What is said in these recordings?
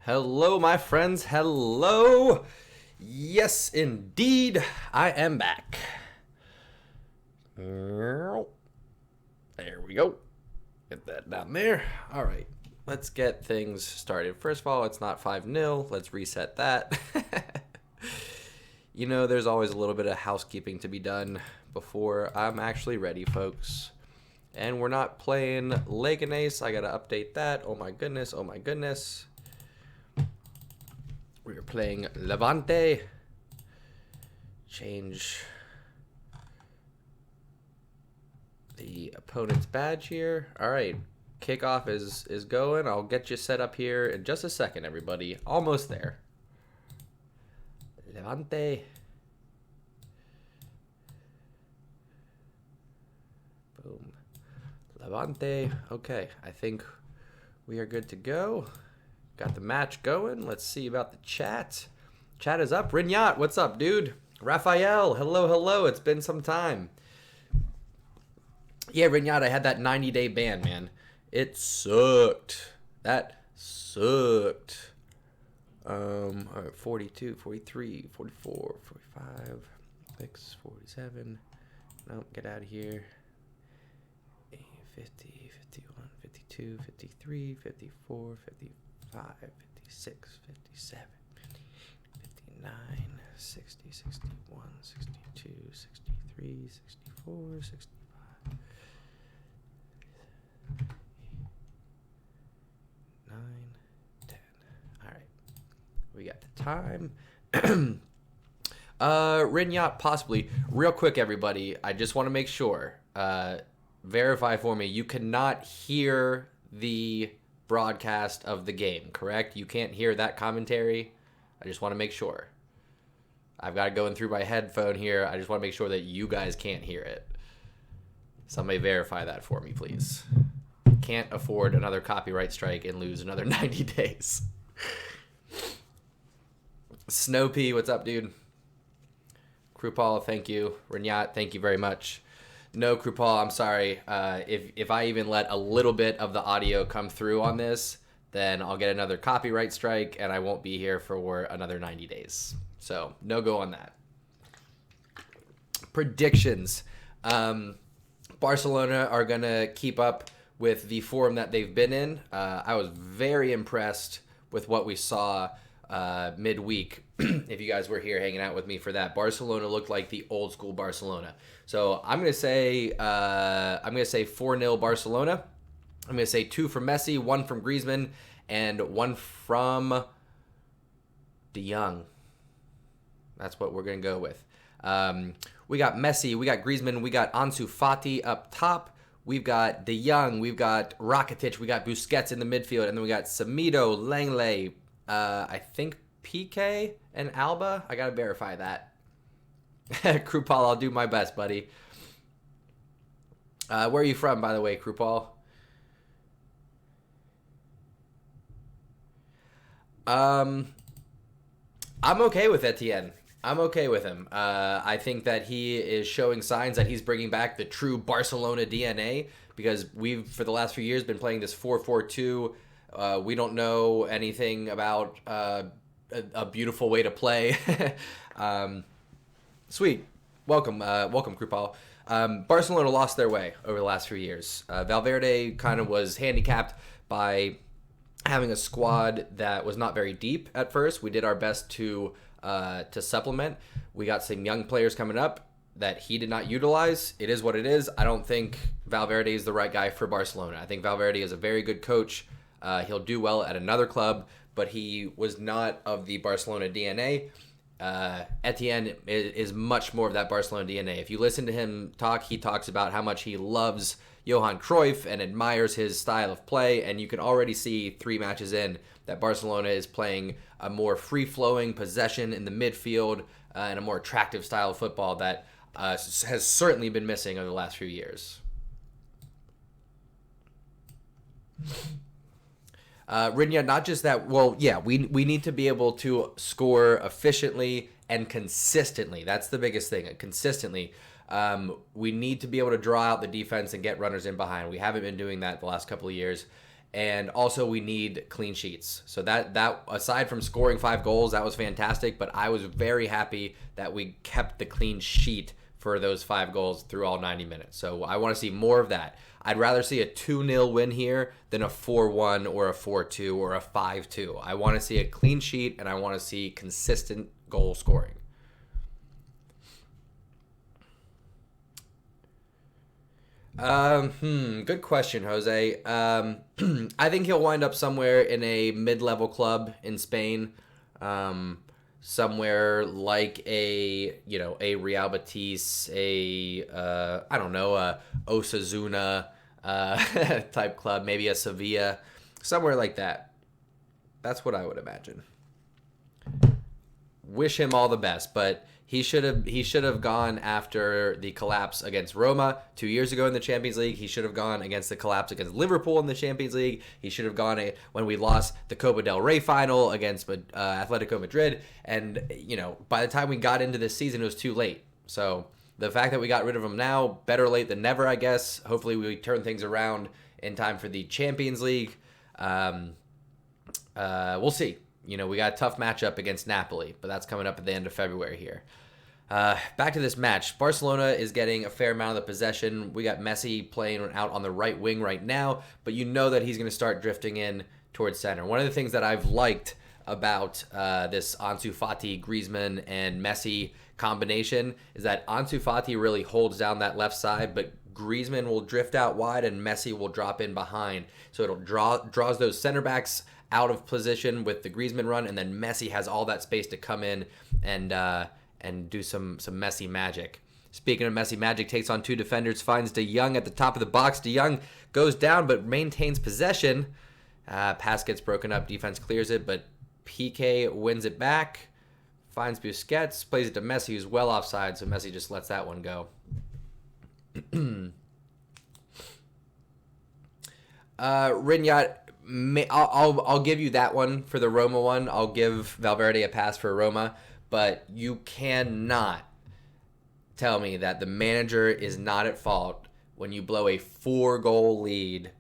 Hello, my friends. Hello. Yes, indeed, I am back. There we go. Get that down there. All right, let's get things started. First of all, it's not 5-0. Let's reset that. There's always a little bit of housekeeping to be done before I'm actually ready, folks. And we're not playing Leganés. I got to update that. Oh, my goodness. We're playing Levante. Change the opponent's badge here. All right. Kickoff is going. I'll get you set up here in just a second, everybody. Almost there. Levante. Boom. Levante. Okay, I think we are good to go. Got the match going. Let's see about the chat. Chat is up. Rinyat, what's up, dude? Raphael, hello. It's been some time. Yeah, Rinyat, I had that 90-day ban, man. It sucked. That sucked. All right, 42, 43, 44, 45, 6, 47. Nope, get out of here. 50, 51, 52, 53, 54, 55, 56, 57, 59, 60, 61, 62, 63, 64, 65, 9, 10. All right. We got the time. Rinyat, possibly. Real quick, everybody. I just want to make sure. Verify for me. You cannot hear the broadcast of the game, correct? You can't hear that commentary. I just want to make sure. I've got it going through my headphone here. I just want to make sure that you guys can't hear it. Somebody verify that for me, please. Can't afford another copyright strike and lose another 90 days. Snowpea, what's up, dude? Krupal, thank you. Rinyat, thank you very much. No, Krupal, I'm sorry. If I even let a little bit of the audio come through on this, then I'll get another copyright strike and I won't be here for another 90 days. So, no go on that. Predictions. Barcelona are going to keep up with the form that they've been in. I was very impressed with what we saw midweek. If you guys were here hanging out with me for that, Barcelona looked like the old school Barcelona. So I'm gonna say 4-0 Barcelona. I'm gonna say 2 from Messi, 1 from Griezmann, and 1 from De Jong. That's what we're gonna go with. We got Messi, we got Griezmann, we got Ansu Fati up top. We've got De Jong, we've got Rakitic, we got Busquets in the midfield, and then we got Semedo, Langley, I think PK and Alba. I gotta verify that. Krupal, I'll do my best, buddy. Where are you from, by the way, Krupal? I'm okay with Etienne. I'm okay with him. I think that he is showing signs that he's bringing back the true Barcelona DNA, because we've, for the last few years, been playing this 4-4-2. We don't know anything about a beautiful way to play. Sweet. Welcome, Krupal. Barcelona lost their way over the last few years. Valverde kind of was handicapped by having a squad that was not very deep at first. We did our best to supplement. We got some young players coming up that he did not utilize. It is what it is. I don't think Valverde is the right guy for Barcelona. I think Valverde is a very good coach. He'll do well at another club, but he was not of the Barcelona DNA. Etienne is much more of that Barcelona DNA. If you listen to him talk, he talks about how much he loves Johan Cruyff and admires his style of play, and you can already see 3 matches in that Barcelona is playing a more free-flowing possession in the midfield and a more attractive style of football that has certainly been missing over the last few years. Rinya, not just that, well, yeah, we need to be able to score efficiently and consistently. That's the biggest thing, consistently. We need to be able to draw out the defense and get runners in behind. We haven't been doing that the last couple of years. And also we need clean sheets. So that aside from scoring 5 goals, that was fantastic. But I was very happy that we kept the clean sheet for those 5 goals through all 90 minutes. So I want to see more of that. I'd rather see a 2-0 win here than a 4-1 or a 4-2 or a 5-2. I want to see a clean sheet, and I want to see consistent goal scoring. Good question, Jose. I think he'll wind up somewhere in a mid-level club in Spain, somewhere like a Real Betis, a Osasuna type club, maybe a Sevilla, somewhere like that. That's what I would imagine. Wish him all the best, but he should have gone after the collapse against Roma 2 years ago in the Champions League. He should have gone against the collapse against Liverpool in the Champions League. He should have gone when we lost the Copa del Rey final against Atletico Madrid. And by the time we got into this season, it was too late. So the fact that we got rid of him now, better late than never, I guess. Hopefully we turn things around in time for the Champions League. We'll see. We got a tough matchup against Napoli, but that's coming up at the end of February here. Back to this match. Barcelona is getting a fair amount of the possession. We got Messi playing out on the right wing right now, but that he's going to start drifting in towards center. One of the things that I've liked about this Ansu Fati, Griezmann, and Messi combination is that Ansu Fati really holds down that left side, but Griezmann will drift out wide and Messi will drop in behind. So it'll draws those center backs out of position with the Griezmann run, and then Messi has all that space to come in and do some Messi magic. Speaking of Messi magic, takes on 2 defenders, finds De Jong at the top of the box. De Jong goes down but maintains possession. Pass gets broken up, defense clears it, but Piqué wins it back, finds Busquets, plays it to Messi, who's well offside, so Messi just lets that one go. Rinyat, I'll give you that one for the Roma one. I'll give Valverde a pass for Roma, but you cannot tell me that the manager is not at fault when you blow a 4-goal lead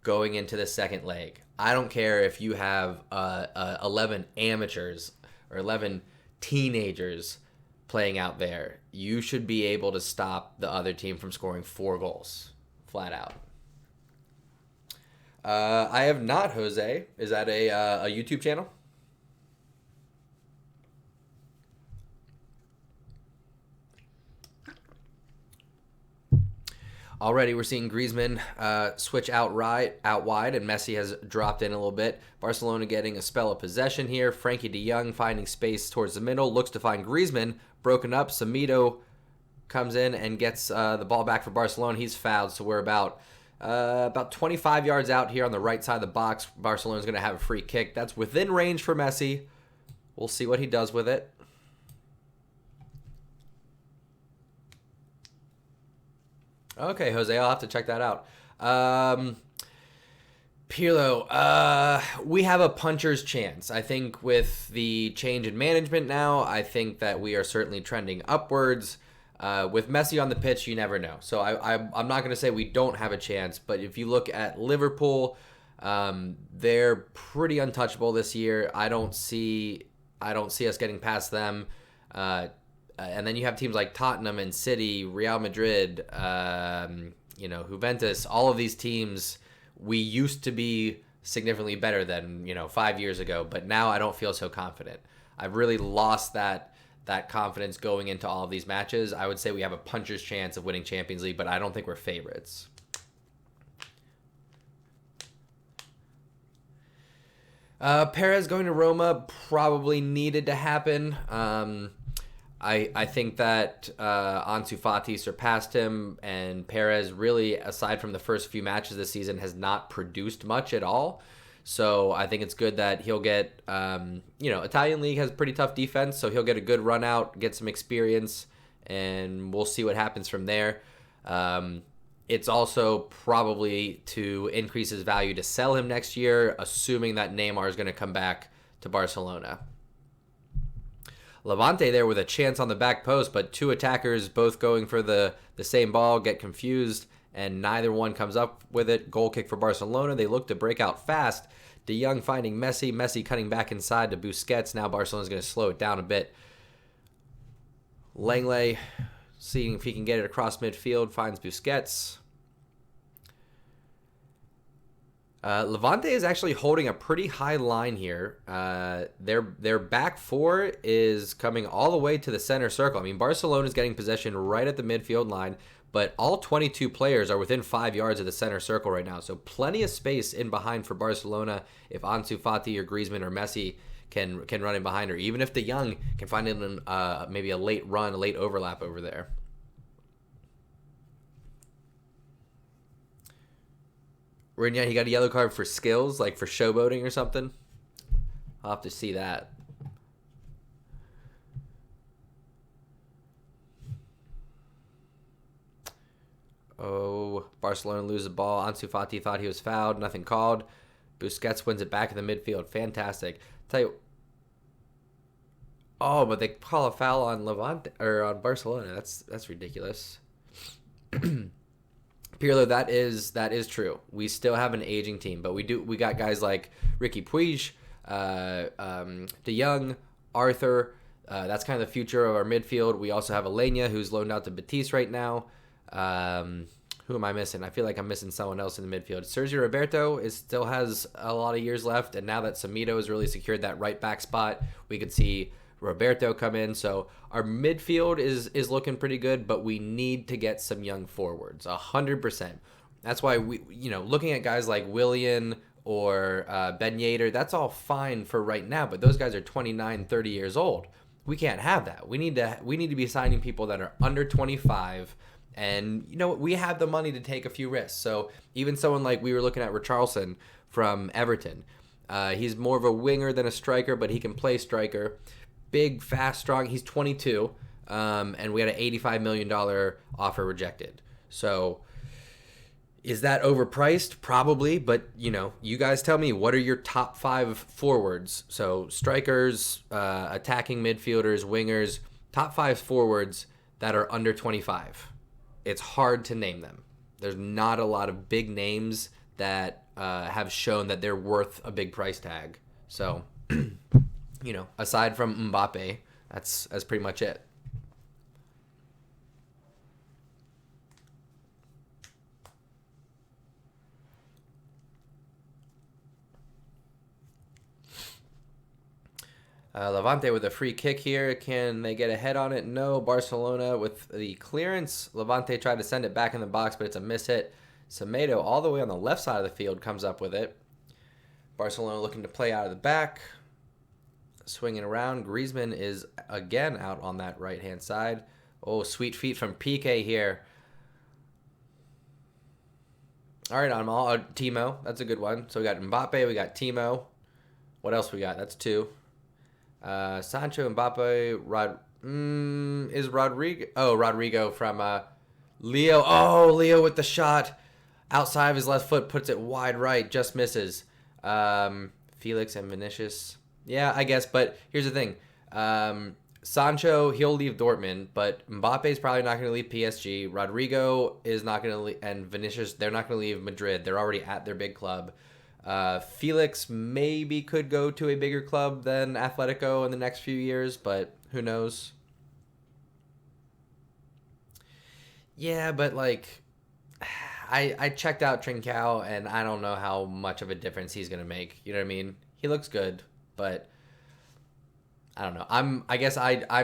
going into the second leg. I don't care if you have 11 amateurs or 11 teenagers playing out there. You should be able to stop the other team from scoring 4 goals, flat out. I have not, Jose. Is that a YouTube channel? Already we're seeing Griezmann switch out wide, and Messi has dropped in a little bit. Barcelona getting a spell of possession here. Frankie de Jong finding space towards the middle, looks to find Griezmann, broken up. Samido comes in and gets the ball back for Barcelona. He's fouled, so we're about 25 yards out here on the right side of the box. Barcelona's going to have a free kick. That's within range for Messi. We'll see what he does with it. Okay, Jose, I'll have to check that out. Pirlo, we have a puncher's chance. I think with the change in management now, I think that we are certainly trending upwards. With Messi on the pitch, you never know. So I'm not going to say we don't have a chance, but if you look at Liverpool, they're pretty untouchable this year. I don't see us getting past them. And then you have teams like Tottenham and City, Real Madrid, Juventus. All of these teams we used to be significantly better than 5 years ago, but now I don't feel so confident. I've really lost that confidence going into all of these matches. I would say we have a puncher's chance of winning Champions League, but I don't think we're favorites. Perez going to Roma probably needed to happen. I think that Ansu Fati surpassed him, and Perez really, aside from the first few matches this season, has not produced much at all. So I think it's good that he'll get, Italian league has pretty tough defense, so he'll get a good run out, get some experience, and we'll see what happens from there. It's also probably to increase his value to sell him next year, assuming that Neymar is going to come back to Barcelona. Levante there with a chance on the back post, but 2 attackers both going for the same ball, get confused, and neither one comes up with it. Goal kick for Barcelona. They look to break out fast. De Jong finding Messi. Messi cutting back inside to Busquets. Now Barcelona's going to slow it down a bit. Langley seeing if he can get it across midfield. Finds Busquets. Levante is actually holding a pretty high line here. Their back four is coming all the way to the center circle. I mean, Barcelona is getting possession right at the midfield line, but all 22 players are within 5 yards of the center circle right now. So plenty of space in behind for Barcelona if Ansu Fati or Griezmann or Messi can run in behind, or even if De Jong can find maybe a late run, a late overlap over there. Renier, he got a yellow card for skills, like for showboating or something. I'll have to see that. Oh, Barcelona loses the ball. Ansu Fati thought he was fouled. Nothing called. Busquets wins it back in the midfield. Fantastic. Tell you. Oh, but they call a foul on Levante or on Barcelona. That's ridiculous. Pirlo, that is true. We still have an aging team, but we got guys like Ricky Puig, De Jong, Arthur. That's kind of the future of our midfield. We also have Alenia, who's loaned out to Betis right now. Who am I missing? I feel like I'm missing someone else in the midfield. Sergio Roberto still has a lot of years left, and now that Samito has really secured that right back spot, we could see Roberto come in. So our midfield is looking pretty good, but we need to get some young forwards, 100%. That's why looking at guys like Willian or Ben Yedder, that's all fine for right now, but those guys are 29, 30 years old. We can't have that. We need to be signing people that are under 25, and we have the money to take a few risks. So even someone like we were looking at Richarlison from Everton, he's more of a winger than a striker, but he can play striker. Big, fast, strong. He's 22, and we had an $85 million offer rejected. So is that overpriced? Probably, but you guys tell me, what are your top 5 forwards? So strikers, attacking midfielders, wingers, top 5 forwards that are under 25. It's hard to name them. There's not a lot of big names that have shown that they're worth a big price tag. So aside from Mbappe, that's pretty much it. Levante with a free kick here. Can they get a head on it? No. Barcelona with the clearance. Levante tried to send it back in the box, but it's a miss hit. Semedo all the way on the left side of the field comes up with it. Barcelona looking to play out of the back. Swinging around. Griezmann is again out on that right-hand side. Oh, sweet feet from Piqué here. All right, Timo. That's a good one. So we got Mbappe. We got Timo. What else we got? That's 2. Sancho, Mbappe, is Rodrigo. Oh, Rodrigo from Leo. Oh, Leo with the shot. Outside of his left foot, puts it wide right, just misses. Felix and Vinicius. Yeah, I guess, but here's the thing. Sancho, he'll leave Dortmund, but Mbappe's probably not going to leave PSG. Rodrigo is not going to leave, and Vinicius, they're not going to leave Madrid. They're already at their big club. Felix maybe could go to a bigger club than Atletico in the next few years, but who knows? Yeah, but I checked out Trincao, and I don't know how much of a difference he's going to make. You know what I mean? He looks good, but I don't know. I'm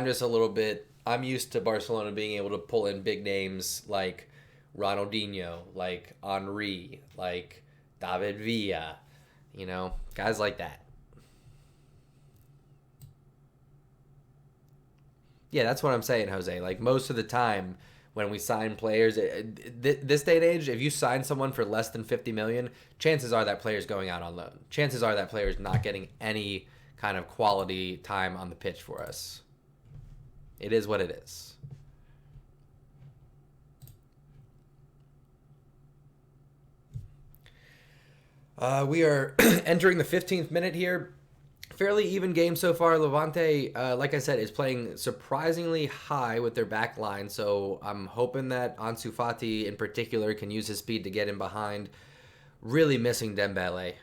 just a little bit. I'm used to Barcelona being able to pull in big names like Ronaldinho, like Henry, like David Villa, guys like that. Yeah, that's what I'm saying, Jose. Like, most of the time when we sign players, this day and age, if you sign someone for less than $50 million, chances are that player's going out on loan. Chances are that player's not getting any kind of quality time on the pitch for us. It is what it is. We are entering the 15th minute here. fairly even game so far. Levante, like I said, is playing surprisingly high with their back line. So I'm hoping that Ansu Fati in particular can use his speed to get in behind. Really missing Dembele.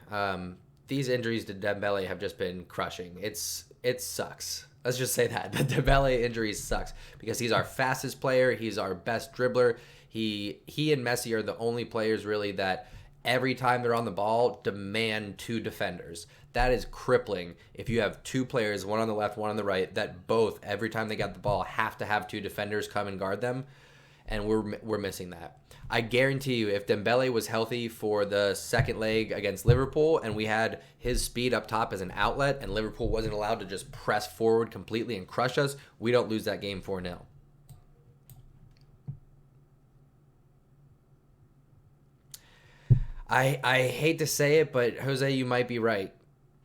These injuries to Dembele have just been crushing. It sucks. Let's just say that. The Dembele injuries sucks because he's our fastest player. He's our best dribbler. He and Messi are the only players really that every time they're on the ball demand two defenders. That is crippling if you have two players, one on the left, one on the right, that both, every time they got the ball, have to have two defenders come and guard them. And we're missing that. I guarantee you, if Dembele was healthy for the second leg against Liverpool and we had his speed up top as an outlet and Liverpool wasn't allowed to just press forward completely and crush us, we don't lose that game 4-0. I hate to say it, but Jose, you might be right.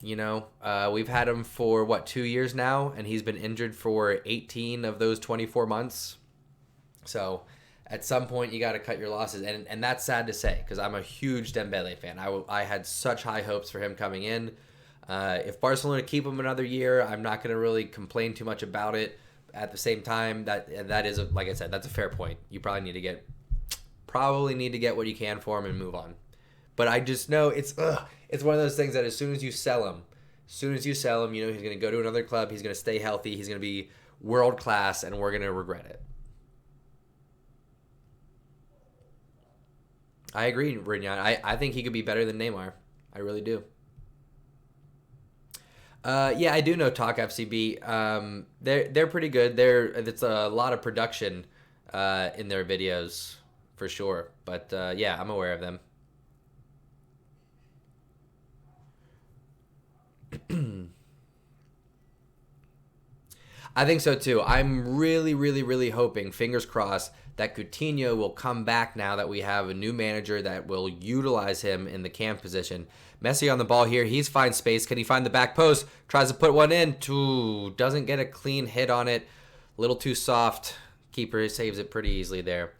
You know, we've had him for, 2 years now, and he's been injured for 18 of those 24 months. So at some point, you got to cut your losses. And that's sad to say because I'm a huge Dembele fan. I had such high hopes for him coming in. If Barcelona keep him another year, I'm not going to really complain too much about it. At the same time, that is, like I said, that's a fair point. You probably need to get what you can for him and move on. But I just know it's one of those things that as soon as you sell him, you know he's going to go to another club. He's going to stay healthy. He's going to be world class, and we're going to regret it. I agree, Rignon. I think he could be better than Neymar. I really do. Yeah, I do know Talk FCB. They're pretty good. It's a lot of production in their videos for sure. But yeah, I'm aware of them. I think so too. I'm really, really, really hoping, fingers crossed, that Coutinho will come back now that we have a new manager that will utilize him in the cam position. Messi on the ball here. He's fine space. Can he find the back post? Tries to put one in. Doesn't get a clean hit on it. A little too soft. Keeper saves it pretty easily there.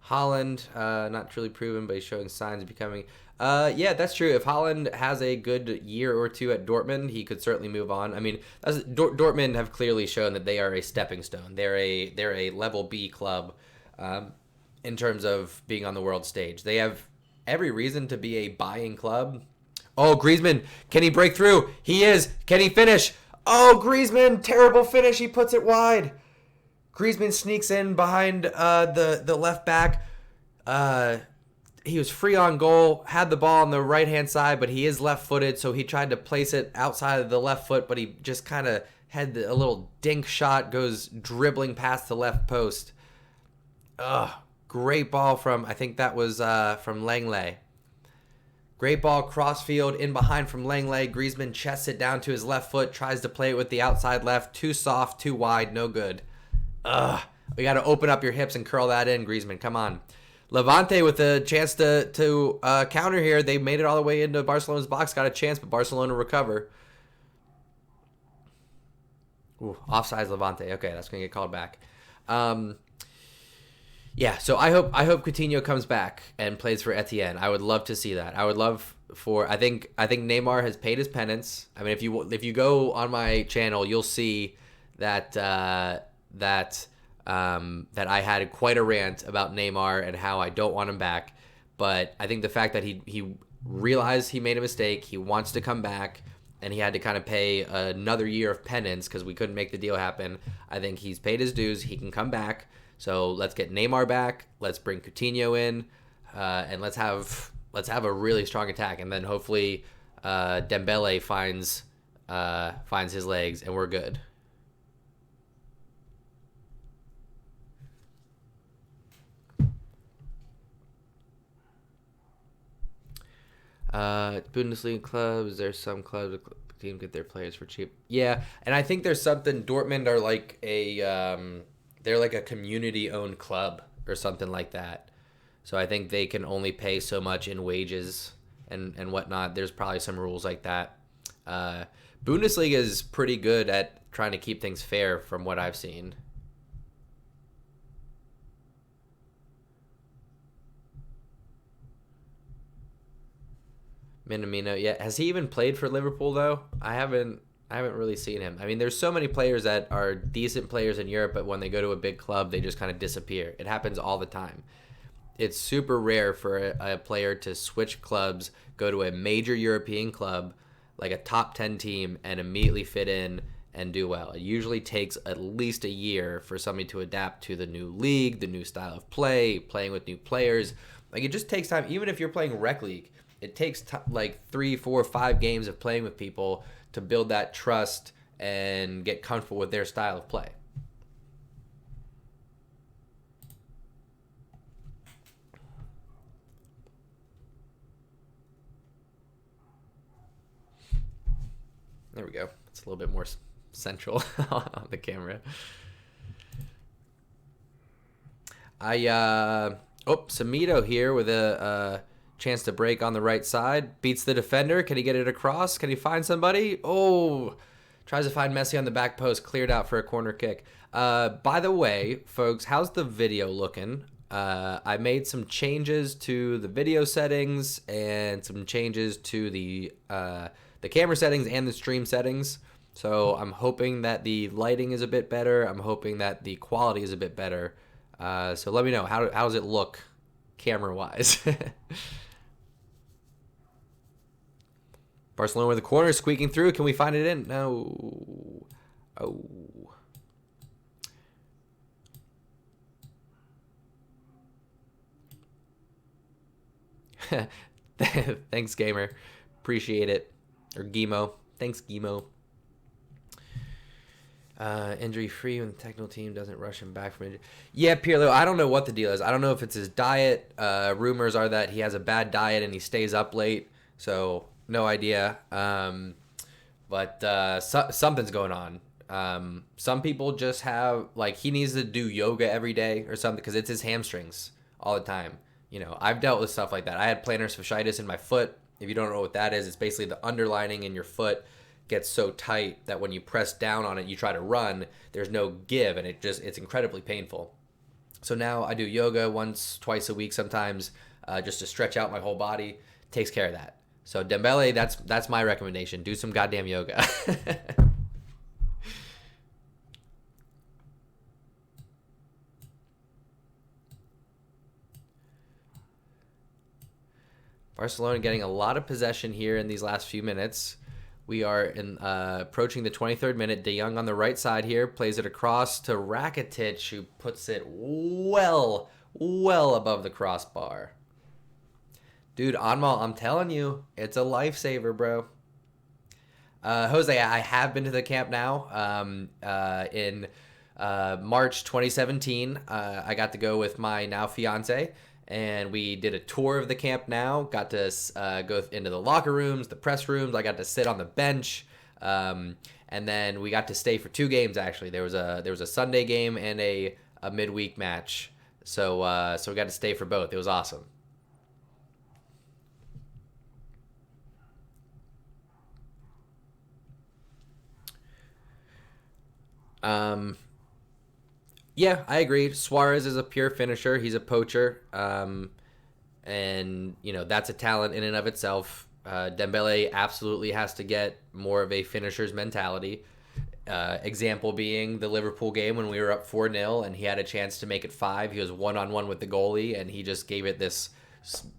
Haaland, not truly proven, but he's showing signs of becoming... yeah, that's true. If Haaland has a good year or two at Dortmund, he could certainly move on. I mean, Dortmund have clearly shown that they are a stepping stone. They're a level B club in terms of being on the world stage. They have every reason to be a buying club. Oh, Griezmann, can he break through? He is. Can he finish? Oh, Griezmann, terrible finish. He puts it wide. Griezmann sneaks in behind the left back. He was free on goal, had the ball on the right-hand side, but he is left-footed, so he tried to place it outside of the left foot, but he just kind of had a little dink shot, goes dribbling past the left post. Great ball from, I think that was from Langley. Great ball, crossfield, in behind from Langley. Griezmann chests it down to his left foot, tries to play it with the outside left. Too soft, too wide, no good. We got to open up your hips and curl that in, Griezmann. Come on. Levante with a chance to counter here. They made it all the way into Barcelona's box. Got a chance, but Barcelona recover. Ooh, offsides Levante. Okay, that's going to get called back. Yeah, so I hope Coutinho comes back and plays for Etienne. I would love to see that. I would love for I think Neymar has paid his penance. I mean, if you go on my channel, you'll see that I had quite a rant about Neymar and how I don't want him back. But I think the fact that he realized he made a mistake, he wants to come back, and he had to kind of pay another year of penance because we couldn't make the deal happen. I think he's paid his dues. He can come back. So let's get Neymar back. Let's bring Coutinho in, and let's have a really strong attack. And then hopefully Dembele finds his legs, and we're good. Bundesliga clubs, there's some clubs that team get their players for cheap. Yeah, and I think there's something. Dortmund are like they're like a community-owned club or something like that. So I think they can only pay so much in wages and whatnot. There's probably some rules like that. Bundesliga is pretty good at trying to keep things fair from what I've seen. Minamino, yeah. Has he even played for Liverpool though? I haven't I haven't really seen him. I mean, there's so many players that are decent players in Europe, but when they go to a big club, they just kind of disappear. It happens all the time. It's super rare for a player to switch clubs, go to a major European club, like a top 10 team, and immediately fit in and do well. It usually takes at least a year for somebody to adapt to the new league, the new style of play, playing with new players. Like, it just takes time. Even if you're playing rec league, it takes like 3, 4, 5 games of playing with people to build that trust and get comfortable with their style of play. There we go. It's a little bit more central on the camera. Samito here with a chance to break on the right side. Beats the defender. Can he get it across? Can he find somebody? Oh, tries to find Messi on the back post. Cleared out for a corner kick. By the way, folks, how's the video looking? I made some changes to the video settings and some changes to the camera settings and the stream settings. So I'm hoping that the lighting is a bit better. I'm hoping that the quality is a bit better. So let me know, how does it look camera-wise? Barcelona with the corner, squeaking through. Can we find it in? No. Oh. Thanks, gamer. Appreciate it. Or Gimo. Thanks, Gimo. Injury free when the technical team doesn't rush him back from injury. Yeah, Pirlo, I don't know what the deal is. I don't know if it's his diet. Rumors are that he has a bad diet and he stays up late. So, no idea. But something's going on. Some people just have, like, he needs to do yoga every day or something because it's his hamstrings all the time. You know, I've dealt with stuff like that. I had plantar fasciitis in my foot. If you don't know what that is, it's basically the underlining in your foot gets so tight that when you press down on it, you try to run, there's no give, and it's incredibly painful. So now I do yoga twice a week sometimes, just to stretch out my whole body. Takes care of that. So Dembele, that's my recommendation. Do some goddamn yoga. Barcelona getting a lot of possession here in these last few minutes. We are approaching the 23rd minute. De Jong on the right side here plays it across to Rakitic, who puts it well above the crossbar. Dude, Anmal, I'm telling you, it's a lifesaver, bro. Jose, I have been to the camp now. In March 2017, I got to go with my now fiance. And we did a tour of the Camp Nou, got to go into the locker rooms, the press rooms. I got to sit on the bench. And then we got to stay for 2 games, actually. There was a Sunday game and a midweek match. So we got to stay for both. It was awesome. Yeah, I agree. Suarez is a pure finisher. He's a poacher. And, you know, that's a talent in and of itself. Dembele absolutely has to get more of a finisher's mentality. Example being the Liverpool game when we were up 4-0 and he had a chance to make it 5. He was one-on-one with the goalie and he just gave it this,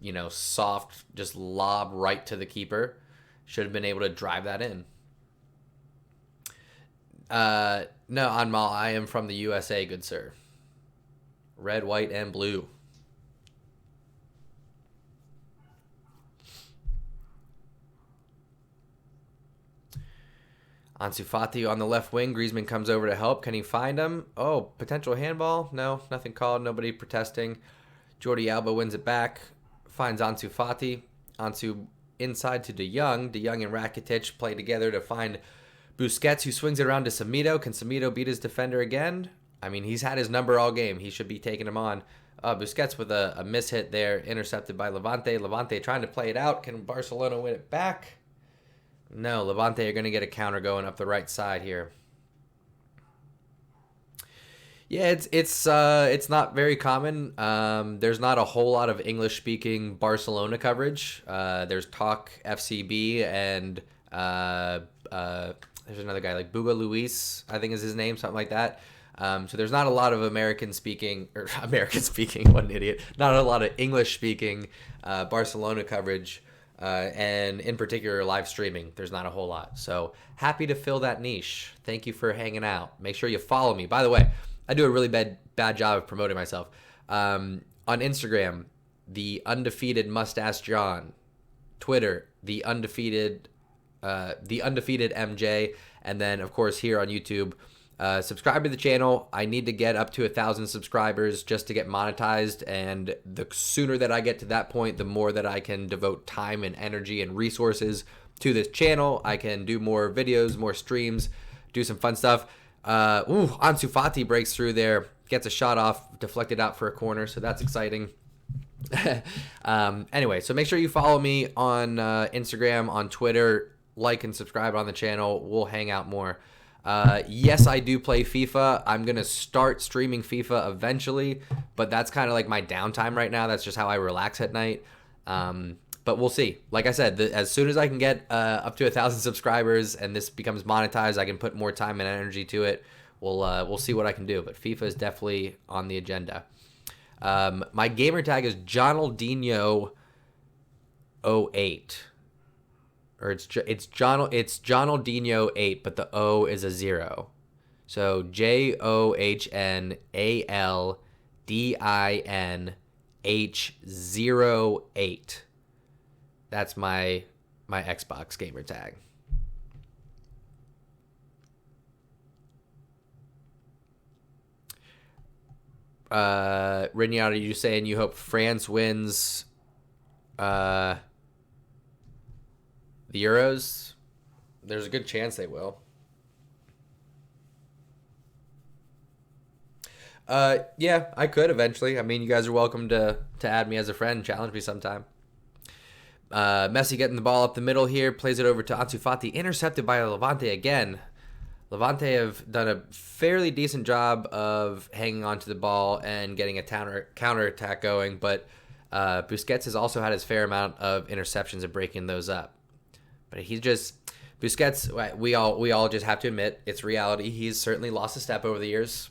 you know, soft just lob right to the keeper. Should have been able to drive that in. No, Anmal, I am from the USA, good sir. Red, white, and blue. Ansu Fati on the left wing. Griezmann comes over to help. Can he find him? Oh, potential handball? No, nothing called. Nobody protesting. Jordi Alba wins it back. Finds Ansu Fati. Ansu inside to De Jong. De Jong and Rakitic play together to find Busquets, who swings it around to Samito. Can Samito beat his defender again? I mean, he's had his number all game. He should be taking him on. Busquets with a mishit there, intercepted by Levante. Levante trying to play it out. Can Barcelona win it back? No, Levante are going to get a counter going up the right side here. Yeah, it's not very common. There's not a whole lot of English-speaking Barcelona coverage. There's Talk FCB and there's another guy like Buga Luis, I think is his name, something like that. So there's not a lot of American speaking, what an idiot, not a lot of English speaking Barcelona coverage, and in particular live streaming. There's not a whole lot. So happy to fill that niche. Thank you for hanging out. Make sure you follow me. By the way, I do a really bad job of promoting myself. On Instagram, the undefeated Moustache John. Twitter, the undefeated MJ, and then of course here on YouTube. Subscribe to the channel. I need to get up to 1,000 subscribers just to get monetized, and the sooner that I get to that point, the more that I can devote time and energy and resources to this channel. I can do more videos, more streams, do some fun stuff. Ansu Fati breaks through there, gets a shot off, deflected out for a corner, so that's exciting. Anyway, so make sure you follow me on Instagram, on Twitter, like and subscribe on the channel. We'll hang out more. Yes, I do play FIFA. I'm going to start streaming FIFA eventually, but that's kind of like my downtime right now. That's just how I relax at night. But we'll see. Like I said, as soon as I can get up to 1,000 subscribers and this becomes monetized, I can put more time and energy to it. We'll see what I can do, but FIFA is definitely on the agenda. My gamer tag is Jonaldinho08. Or it's Jonaldinho8, but the O is a 0. So JOHNALDINH08. That's my Xbox gamer tag. Rinyard, are you saying you hope France wins the Euros? There's a good chance they will. Yeah, I could eventually. I mean, you guys are welcome to add me as a friend, challenge me sometime. Messi getting the ball up the middle here, plays it over to Ansu Fati, intercepted by Levante again. Levante have done a fairly decent job of hanging on to the ball and getting a counter attack going, but Busquets has also had his fair amount of interceptions and breaking those up. But Busquets, we all just have to admit, it's reality. He's certainly lost a step over the years.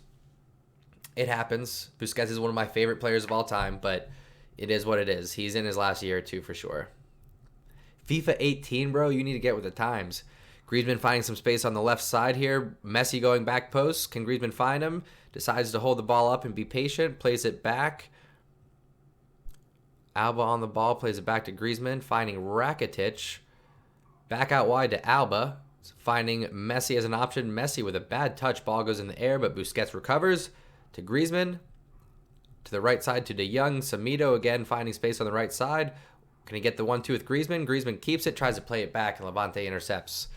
It happens. Busquets is one of my favorite players of all time, but it is what it is. He's in his last year or two for sure. FIFA 18, bro, you need to get with the times. Griezmann finding some space on the left side here. Messi going back post. Can Griezmann find him? Decides to hold the ball up and be patient. Plays it back. Alba on the ball. Plays it back to Griezmann. Finding Rakitic. Back out wide to Alba. Finding Messi as an option. Messi with a bad touch. Ball goes in the air, but Busquets recovers. To Griezmann. To the right side to De Jong. Samido again finding space on the right side. Can he get the 1-2 with Griezmann? Griezmann keeps it, tries to play it back, and Levante intercepts.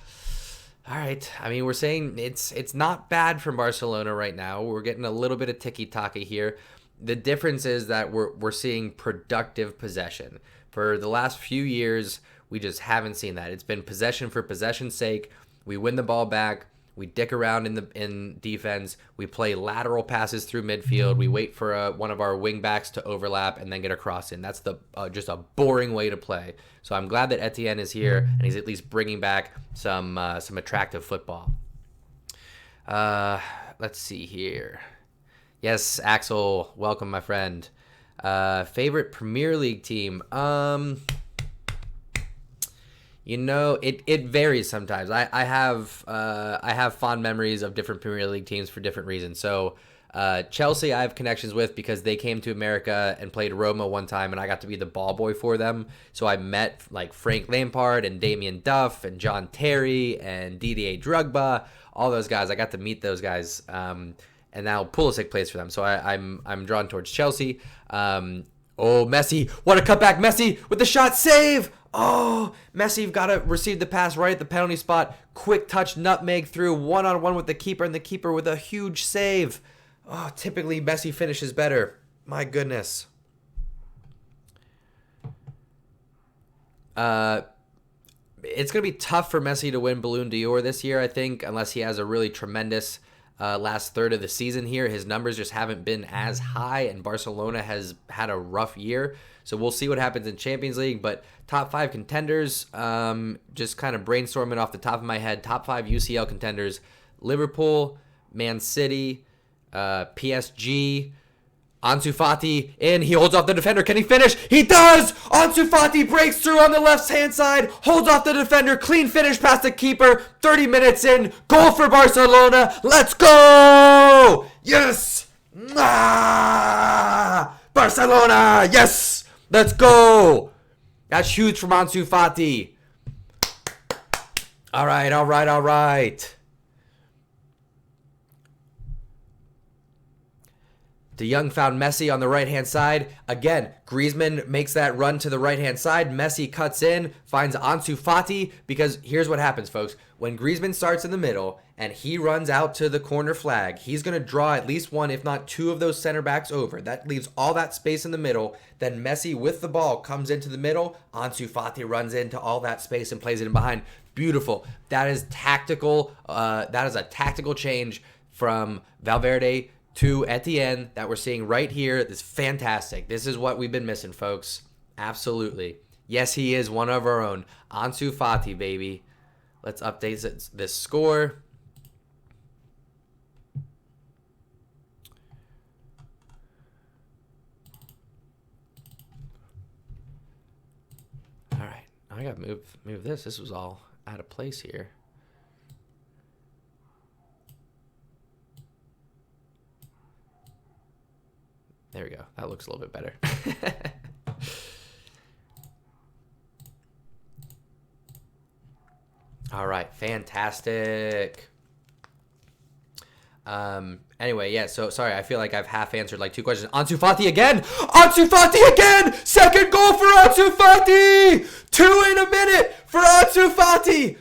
All right. I mean, we're saying it's not bad from Barcelona right now. We're getting a little bit of tiki-taka here. The difference is that we're seeing productive possession. For the last few years, we just haven't seen that. It's been possession for possession's sake. We win the ball back. We dick around in defense. We play lateral passes through midfield. We wait for one of our wing backs to overlap and then get a cross in. That's just a boring way to play. So I'm glad that Etienne is here and he's at least bringing back some attractive football. Let's see here. Yes, Axel, welcome, my friend. Favorite Premier League team? You know, it varies sometimes. I have fond memories of different Premier League teams for different reasons. So Chelsea I have connections with because they came to America and played Roma one time, and I got to be the ball boy for them. So I met like Frank Lampard and Damien Duff and John Terry and Didier Drogba, all those guys. I got to meet those guys, and now Pulisic plays for them. So I'm drawn towards Chelsea. Oh, Messi, what a cutback. Messi with the shot, save. Oh, Messi got to receive the pass right at the penalty spot. Quick touch, nutmeg through, one-on-one with the keeper, and the keeper with a huge save. Oh, typically Messi finishes better. My goodness. It's going to be tough for Messi to win Ballon d'Or this year, I think, unless he has a really tremendous last third of the season here. His numbers just haven't been as high, and Barcelona has had a rough year. So we'll see what happens in Champions League. But top 5 contenders, just kind of brainstorming off the top of my head, top 5 UCL contenders: Liverpool, Man City, PSG, Ansu Fati, and he holds off the defender. Can he finish? He does! Ansu Fati breaks through on the left-hand side, holds off the defender, clean finish past the keeper, 30 minutes in, goal for Barcelona. Let's go! Yes! Barcelona! Yes! Let's go! That's huge from Ansu Fati. All right. De Jong found Messi on the right-hand side. Again, Griezmann makes that run to the right-hand side. Messi cuts in, finds Ansu Fati, because here's what happens, folks. When Griezmann starts in the middle and he runs out to the corner flag, he's going to draw at least one, if not two, of those center backs over. That leaves all that space in the middle. Then Messi with the ball comes into the middle. Ansu Fati runs into all that space and plays it in behind. Beautiful. That is tactical. That is a tactical change from Valverde to Etienne that we're seeing right here. This is fantastic. This is what we've been missing, folks. Absolutely. Yes, he is one of our own. Ansu Fati, baby. Let's update this score. All right. I got to move this. This was all out of place here. There we go. That looks a little bit better. All right. Fantastic. Anyway, yeah, so sorry. I feel like I've half answered like 2 questions. Ansu Fati again. Ansu Fati again. Second goal for Ansu Fati. 2 in a minute for Ansu Fati.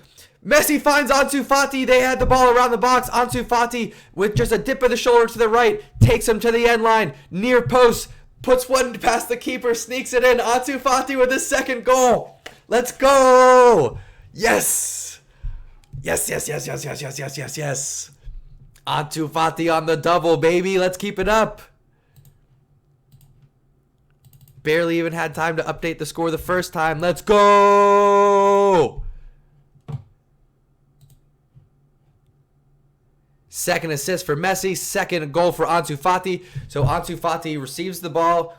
Messi finds Ansu Fati. They had the ball around the box. Ansu Fati, with just a dip of the shoulder to the right, takes him to the end line. Near post, puts one past the keeper, sneaks it in. Ansu Fati with his second goal. Let's go. Yes. Yes. Ansu Fati on the double, baby. Let's keep it up. Barely even had time to update the score the first time. Let's go. Second assist for Messi. Second goal for Ansu Fati. So Ansu Fati receives the ball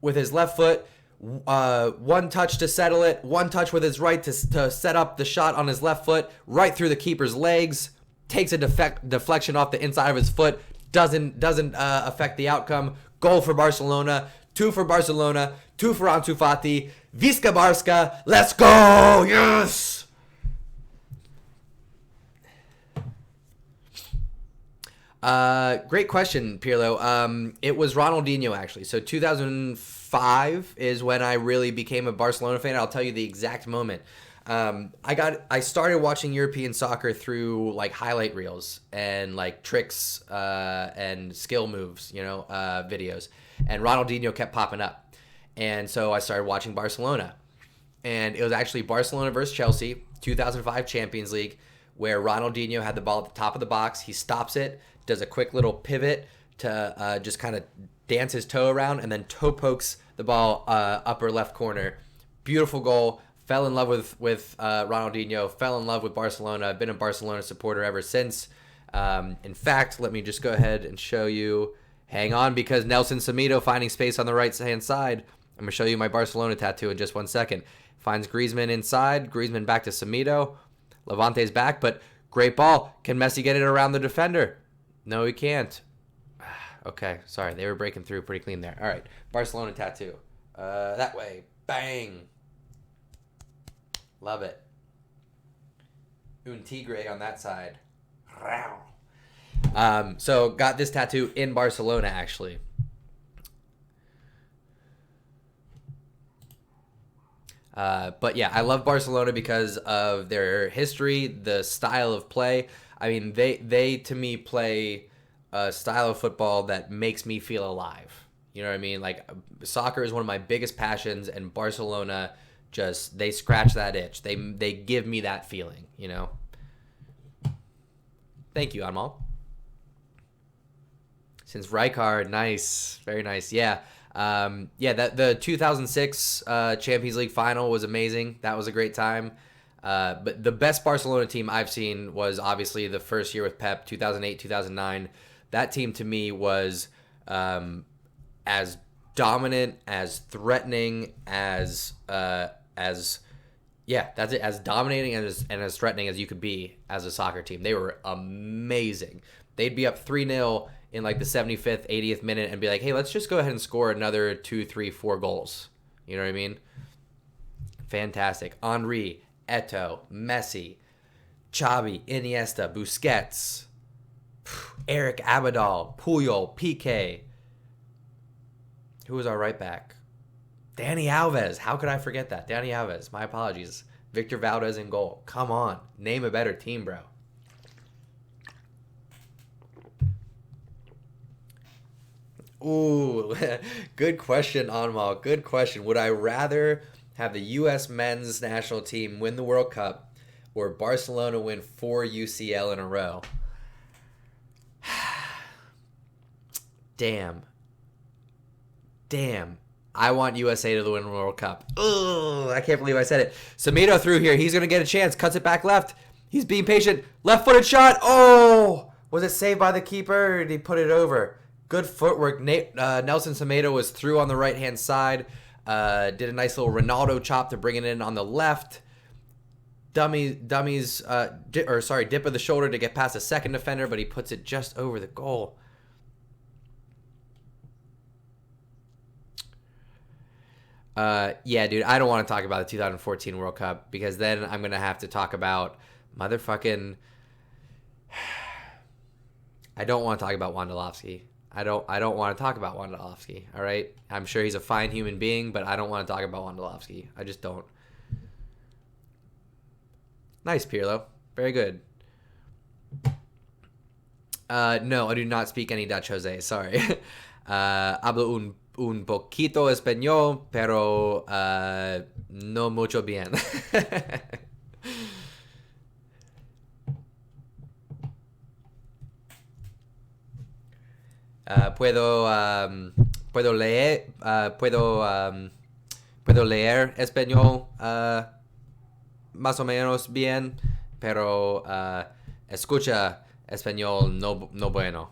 with his left foot. One touch to settle it. One touch with his right to set up the shot on his left foot. Right through the keeper's legs. Takes a deflection off the inside of his foot. Doesn't affect the outcome. Goal for Barcelona. 2 for Barcelona. 2 for Ansu Fati. Visca Barca. Let's go. Yes. Great question, Pirlo. It was Ronaldinho, actually. So 2005 is when I really became a Barcelona fan. I'll tell you the exact moment. I started watching European soccer through like highlight reels and like tricks and skill moves, videos. And Ronaldinho kept popping up. And so I started watching Barcelona. And it was actually Barcelona versus Chelsea, 2005 Champions League, where Ronaldinho had the ball at the top of the box. He stops it, does a quick little pivot to just kind of dance his toe around, and then toe pokes the ball upper left corner. Beautiful goal. Fell in love with Ronaldinho. Fell in love with Barcelona. I've been a Barcelona supporter ever since. In fact, let me just go ahead and show you. Hang on, because Nelson Semedo finding space on the right-hand side. I'm going to show you my Barcelona tattoo in just 1 second. Finds Griezmann inside. Griezmann back to Semedo. Levante's back, but great ball. Can Messi get it around the defender? No, he can't. Okay, sorry. They were breaking through pretty clean there. All right, Barcelona tattoo. That way. Bang. Love it. Un tigre on that side. So got this tattoo in Barcelona, actually. But yeah, I love Barcelona because of their history, the style of play. I mean, they to me play a style of football that makes me feel alive. You know what I mean? Like, soccer is one of my biggest passions, and Barcelona just, they scratch that itch. They give me that feeling, Thank you, Anmal. Since Rijkaard, nice, very nice. Yeah, That the 2006 Champions League final was amazing. That was a great time. But the best Barcelona team I've seen was obviously the first year with Pep, 2008, 2009. That team to me was as dominant, as threatening, as that's it, as dominating and as threatening as you could be as a soccer team. They were amazing. They'd be up 3-0 in like the 75th, 80th minute and be like, hey, let's just go ahead and score another 2, 3, 4 goals. You know what I mean? Fantastic. Henry, Eto'o, Messi, Xavi, Iniesta, Busquets, Eric Abidal, Puyol, Piqué. Who was our right back? Dani Alves. How could I forget that? Dani Alves. My apologies. Victor Valdez in goal. Come on. Name a better team, bro. Ooh, good question, Anmal. Good question. Would I rather have the U.S. men's national team win the World Cup or Barcelona win 4 UCL in a row? Damn. I want USA to win the World Cup. Ugh, I can't believe I said it. Semedo through here. He's going to get a chance. Cuts it back left. He's being patient. Left-footed shot. Oh! Was it saved by the keeper or did he put it over? Good footwork. Nelson Semedo was through on the right-hand side. Did a nice little Ronaldo chop to bring it in on the left. Dip of the shoulder to get past the second defender, but he puts it just over the goal. Dude, I don't want to talk about the 2014 World Cup because then I'm going to have to talk about motherfucking... I don't want to talk about Wondolowski. I don't want to talk about Wondolowski, all right? I'm sure he's a fine human being, but I don't want to talk about Wondolowski. I just don't. Nice, Pirlo. Very good. No, I do not speak any Dutch, Jose. Sorry. Hablo un poquito español, pero no mucho bien. Puedo leer español más o menos bien, pero escucha español no bueno.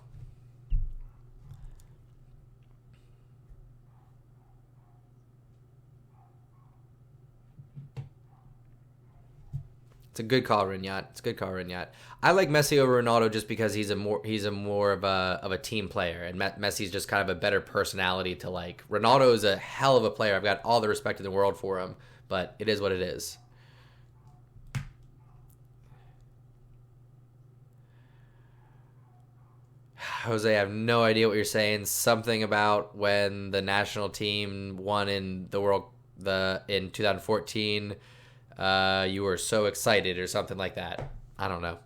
It's a good call, Rinyat. I like Messi over Ronaldo just because he's a more of a team player, and Messi's just kind of a better personality to like. Ronaldo is a hell of a player. I've got all the respect in the world for him, but it is what it is. Jose, I have no idea what you're saying. Something about when the national team won in in 2014. You were so excited or something like that. I don't know.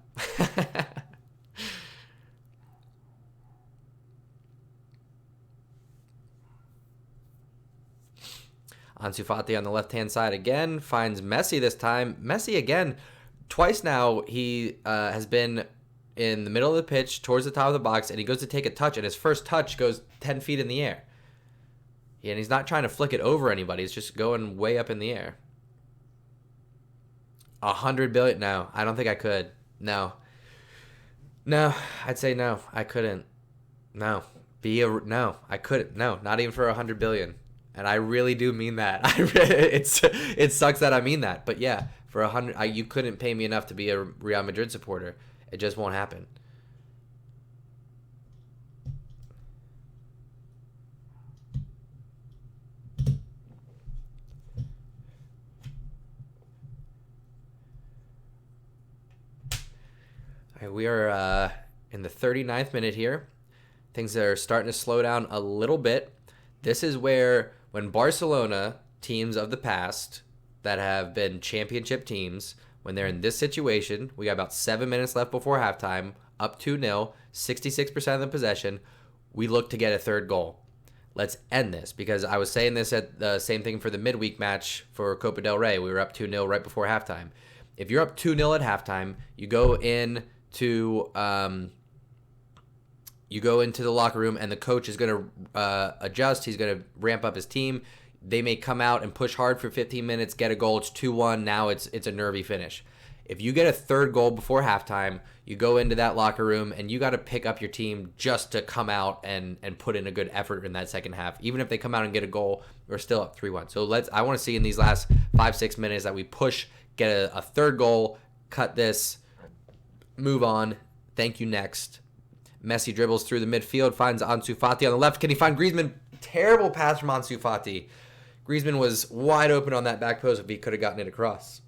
Ansu Fati on the left-hand side again. Finds Messi this time. Messi again. Twice now he has been in the middle of the pitch towards the top of the box, and he goes to take a touch, and his first touch goes 10 feet in the air. And he's not trying to flick it over anybody. He's just going way up in the air. 100 billion? No, I don't think I could. No, I'd say no. I couldn't. No, I couldn't. No, not even for 100 billion. And I really do mean that. It sucks that I mean that, but yeah, for 100, you couldn't pay me enough to be a Real Madrid supporter. It just won't happen. We are in the 39th minute here. Things are starting to slow down a little bit. This is where, when Barcelona, teams of the past that have been championship teams, when they're in this situation, we got about 7 minutes left before halftime, up 2-0, 66% of the possession, we look to get a third goal. Let's end this, because I was saying this at the same thing for the midweek match for Copa del Rey. We were up 2-0 right before halftime. If you're up 2-0 at halftime, you go in to You go into the locker room, and the coach is going to adjust. He's going to ramp up his team. They may come out and push hard for 15 minutes, get a goal. It's 2-1. Now it's a nervy finish. If you get a third goal before halftime, you go into that locker room, and you got to pick up your team just to come out and put in a good effort in that second half. Even if they come out and get a goal, we're still up 3-1. So I want to see in these last 5-6 minutes that we push, get a third goal, cut this, move on. Thank you, next. Messi dribbles through the midfield, finds Ansu Fati on the left. Can he find Griezmann? Terrible pass from Ansu Fati. Griezmann was wide open on that back post if he could have gotten it across.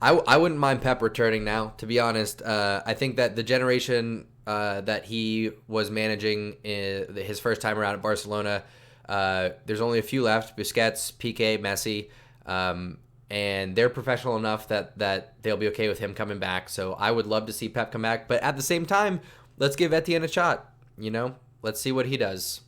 I wouldn't mind Pep returning now, to be honest. I think that the generation that he was managing his first time around at Barcelona, there's only a few left: Busquets, Piqué, Messi, and they're professional enough that they'll be okay with him coming back. So I would love to see Pep come back, but at the same time, let's give Etienne a shot. Let's see what he does.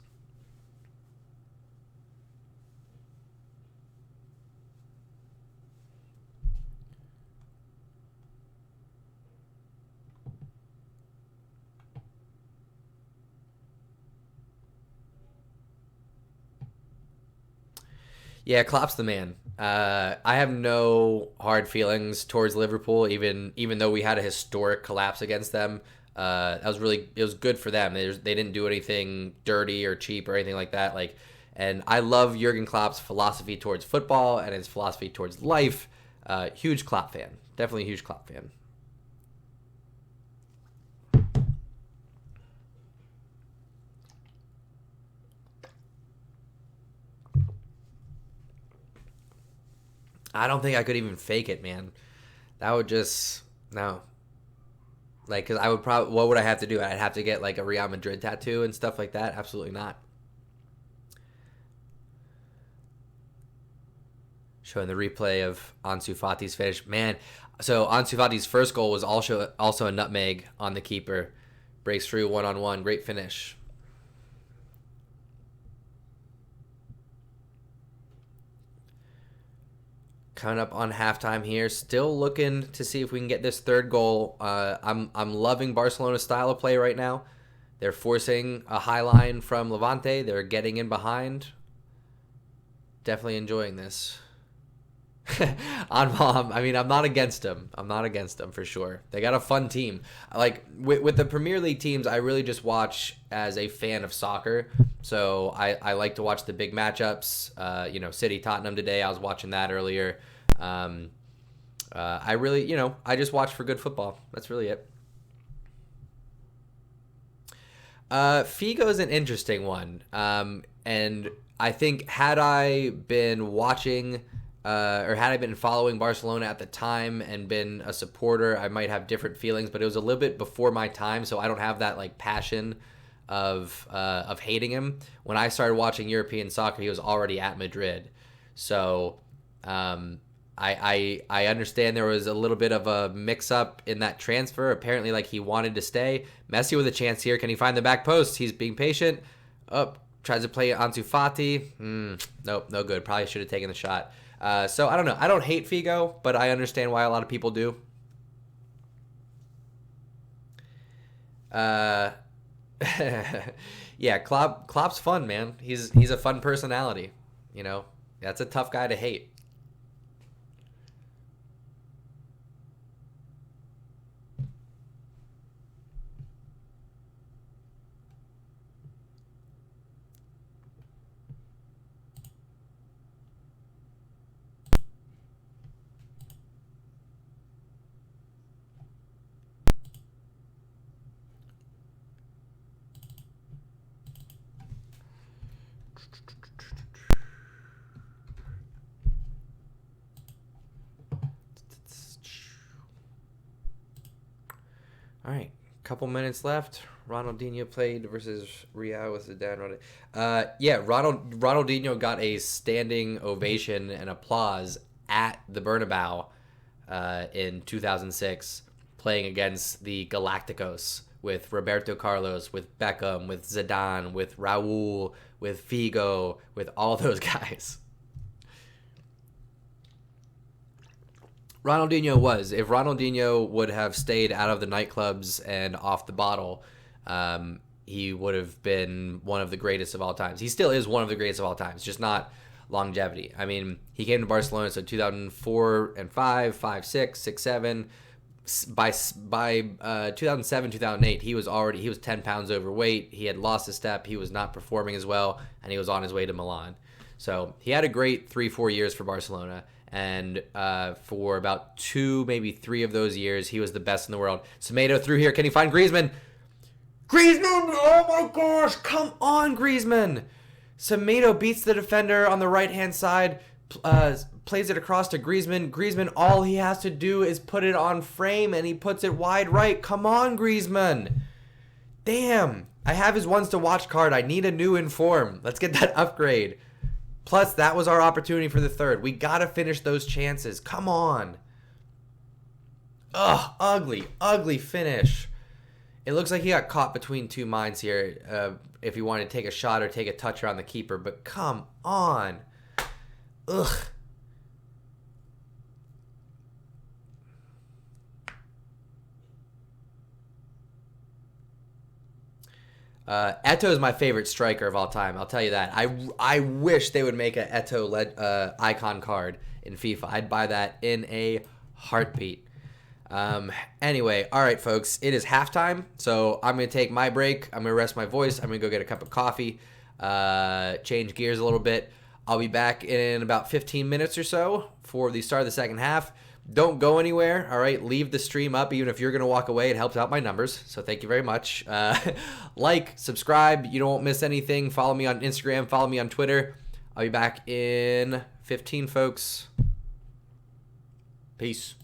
Yeah, Klopp's the man. I have no hard feelings towards Liverpool, even though we had a historic collapse against them. It was good for them. They didn't do anything dirty or cheap or anything like that. And I love Jurgen Klopp's philosophy towards football and his philosophy towards life. Huge Klopp fan, definitely a huge Klopp fan. I don't think I could even fake it, man. That would just no. Because I would probably, what would I have to do? I'd have to get a Real Madrid tattoo and stuff like that. Absolutely not. Showing the replay of Ansu Fati's finish, man. So Ansu Fati's first goal was also a nutmeg on the keeper. Breaks through 1-on-1. Great finish. Coming up on halftime here, still looking to see if we can get this third goal. I'm loving Barcelona's style of play right now. They're forcing a high line from Levante. They're getting in behind. Definitely enjoying this. I'm not against them. I'm not against them for sure. They got a fun team. With the Premier League teams, I really just watch as a fan of soccer. So I like to watch the big matchups. City Tottenham today. I was watching that earlier. I really, I just watch for good football. That's really it. Figo's an interesting one. And I think had I been watching or had I been following Barcelona at the time and been a supporter, I might have different feelings, but it was a little bit before my time, so I don't have that passion of hating him. When I started watching European soccer, he was already at Madrid. So I understand there was a little bit of a mix-up in that transfer. Apparently, he wanted to stay. Messi with a chance here. Can he find the back post? He's being patient. Tries to play Ansu Fati. Nope, no good. Probably should have taken the shot. So I don't know. I don't hate Figo, but I understand why a lot of people do. Yeah, Klopp's fun, man. He's a fun personality. That's a tough guy to hate. All right, couple minutes left. Ronaldinho played versus Real with Zidane. Ronaldinho got a standing ovation and applause at the Bernabeu in 2006, playing against the Galacticos with Roberto Carlos, with Beckham, with Zidane, with Raul, with Figo, with all those guys. Ronaldinho was. If Ronaldinho would have stayed out of the nightclubs and off the bottle, he would have been one of the greatest of all times. He still is one of the greatest of all times, just not longevity. I mean, he came to Barcelona so 2004 and 5, 5, 6, 6, 7. By 2007, 2008, he was 10 pounds overweight. He had lost a step. He was not performing as well, and he was on his way to Milan. So he had a great 3-4 years for Barcelona. And for about 2, maybe 3 of those years, he was the best in the world. Semedo through here. Can he find Griezmann? Griezmann! Oh my gosh! Come on, Griezmann! Semedo beats the defender on the right-hand side, plays it across to Griezmann. Griezmann, all he has to do is put it on frame, and he puts it wide right. Come on, Griezmann! Damn! I have his ones to watch card. I need a new inform. Let's get that upgrade. Plus, that was our opportunity for the third. We got to finish those chances. Come on. Ugh, ugly, ugly finish. It looks like he got caught between two minds here if he wanted to take a shot or take a touch around the keeper. But come on. Ugh. Eto is my favorite striker of all time. I'll tell you that. I wish they would make an Eto icon card in FIFA. I'd buy that in a heartbeat. Anyway, all right, folks. It is halftime, so I'm going to take my break. I'm going to rest my voice. I'm going to go get a cup of coffee, change gears a little bit. I'll be back in about 15 minutes or so for the start of the second half. Don't go anywhere, all right? Leave the stream up. Even if you're going to walk away, it helps out my numbers, so thank you very much. Like, subscribe. You don't miss anything. Follow me on Instagram. Follow me on Twitter. I'll be back in 15, folks. Peace.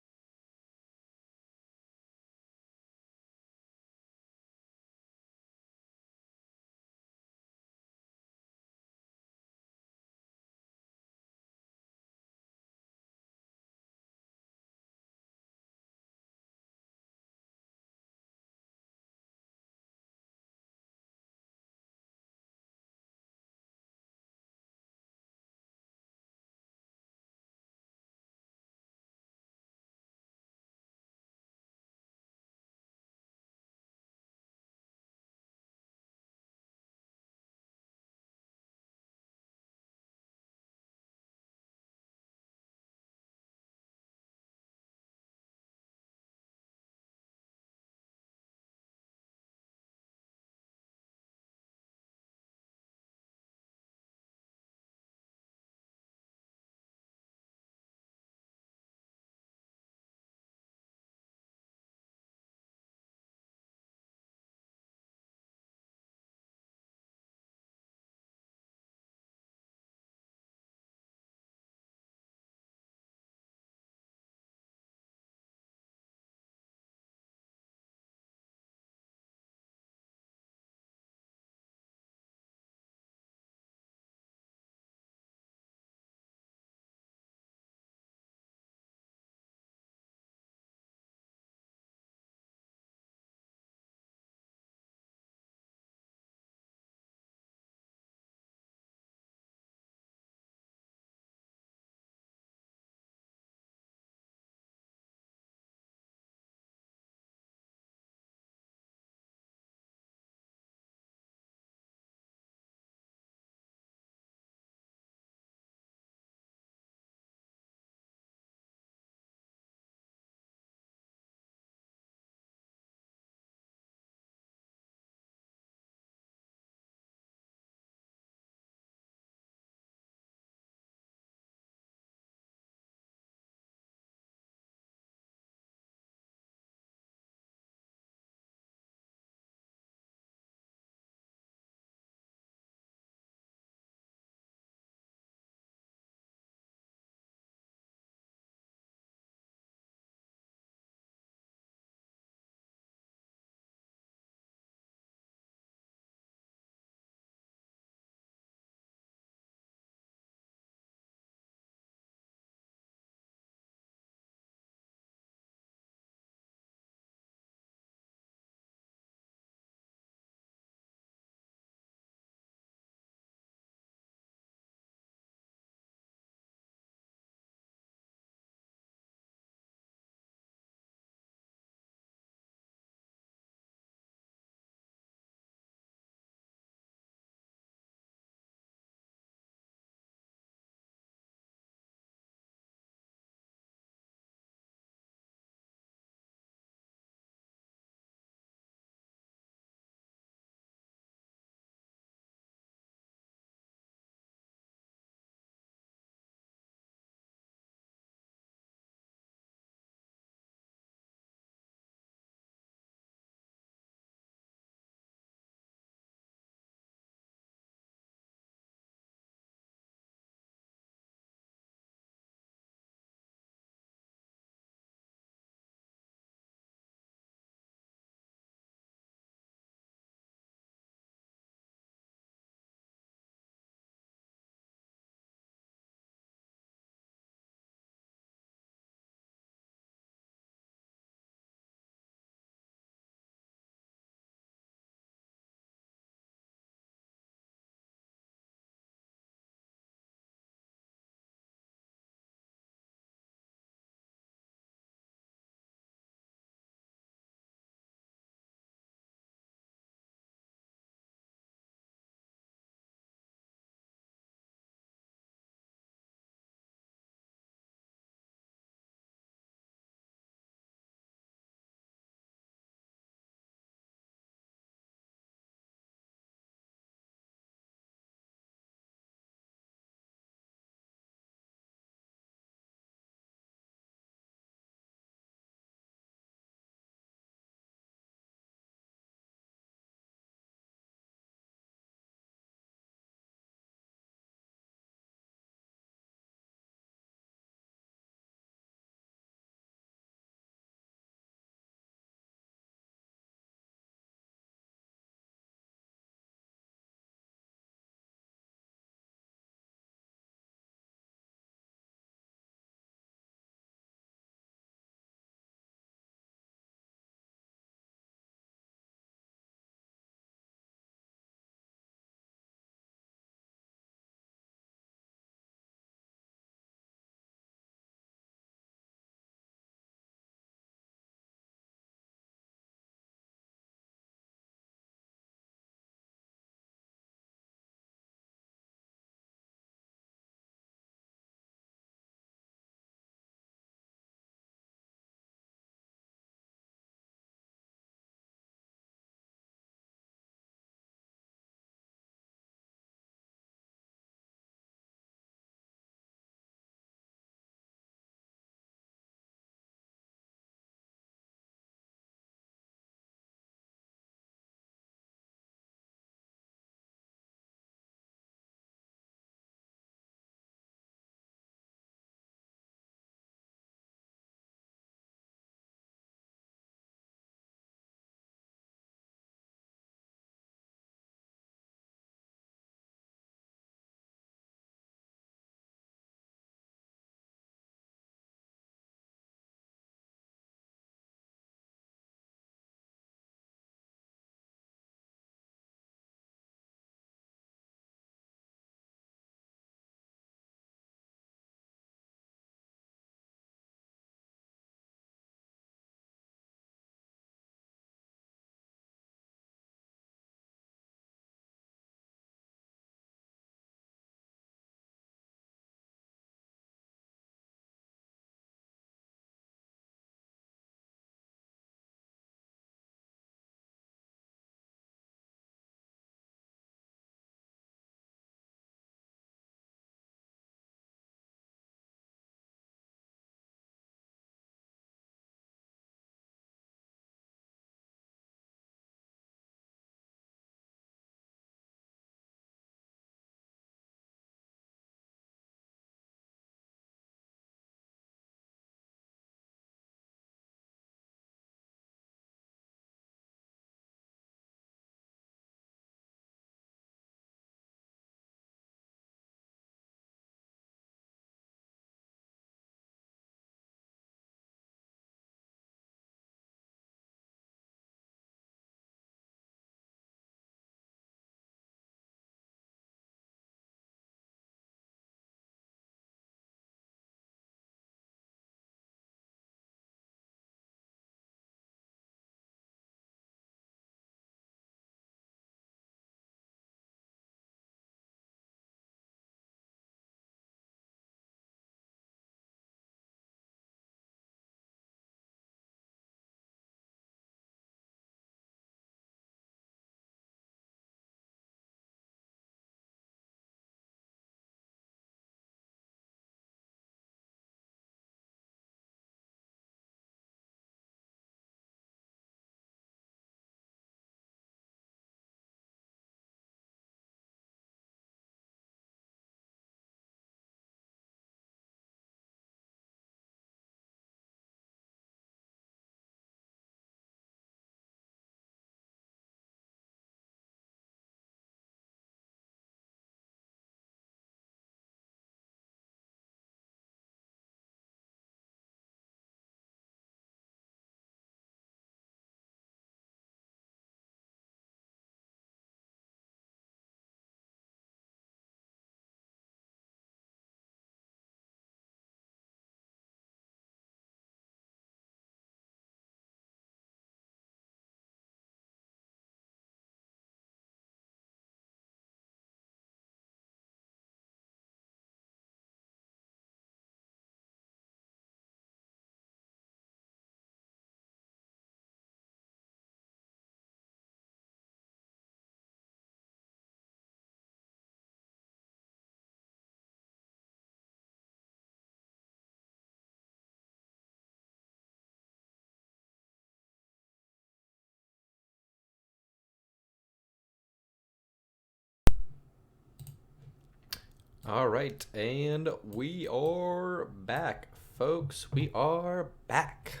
All right, and we are back, folks. We are back.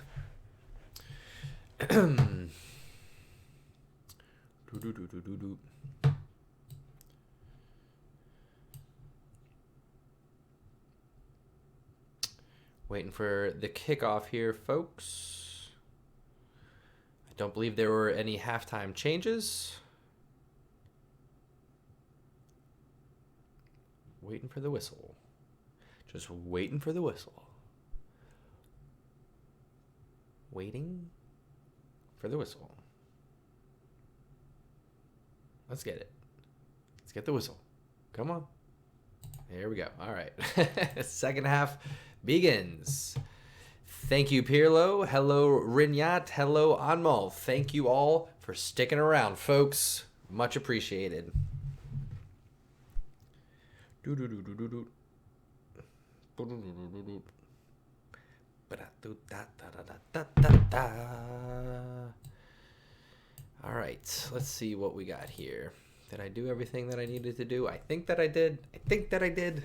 Waiting for the kickoff here, folks. I don't believe there were any halftime changes. Waiting for the whistle. Just waiting for the whistle. Waiting for the whistle. Let's get it. Let's get the whistle. Come on. There we go. All right. Second half begins. Thank you, Pirlo. Hello, Rinyat. Hello, Anmol. Thank you all for sticking around, folks. Much appreciated. All right, let's see what we got here. Did I do everything that I needed to do? I think that I did. I think that I did.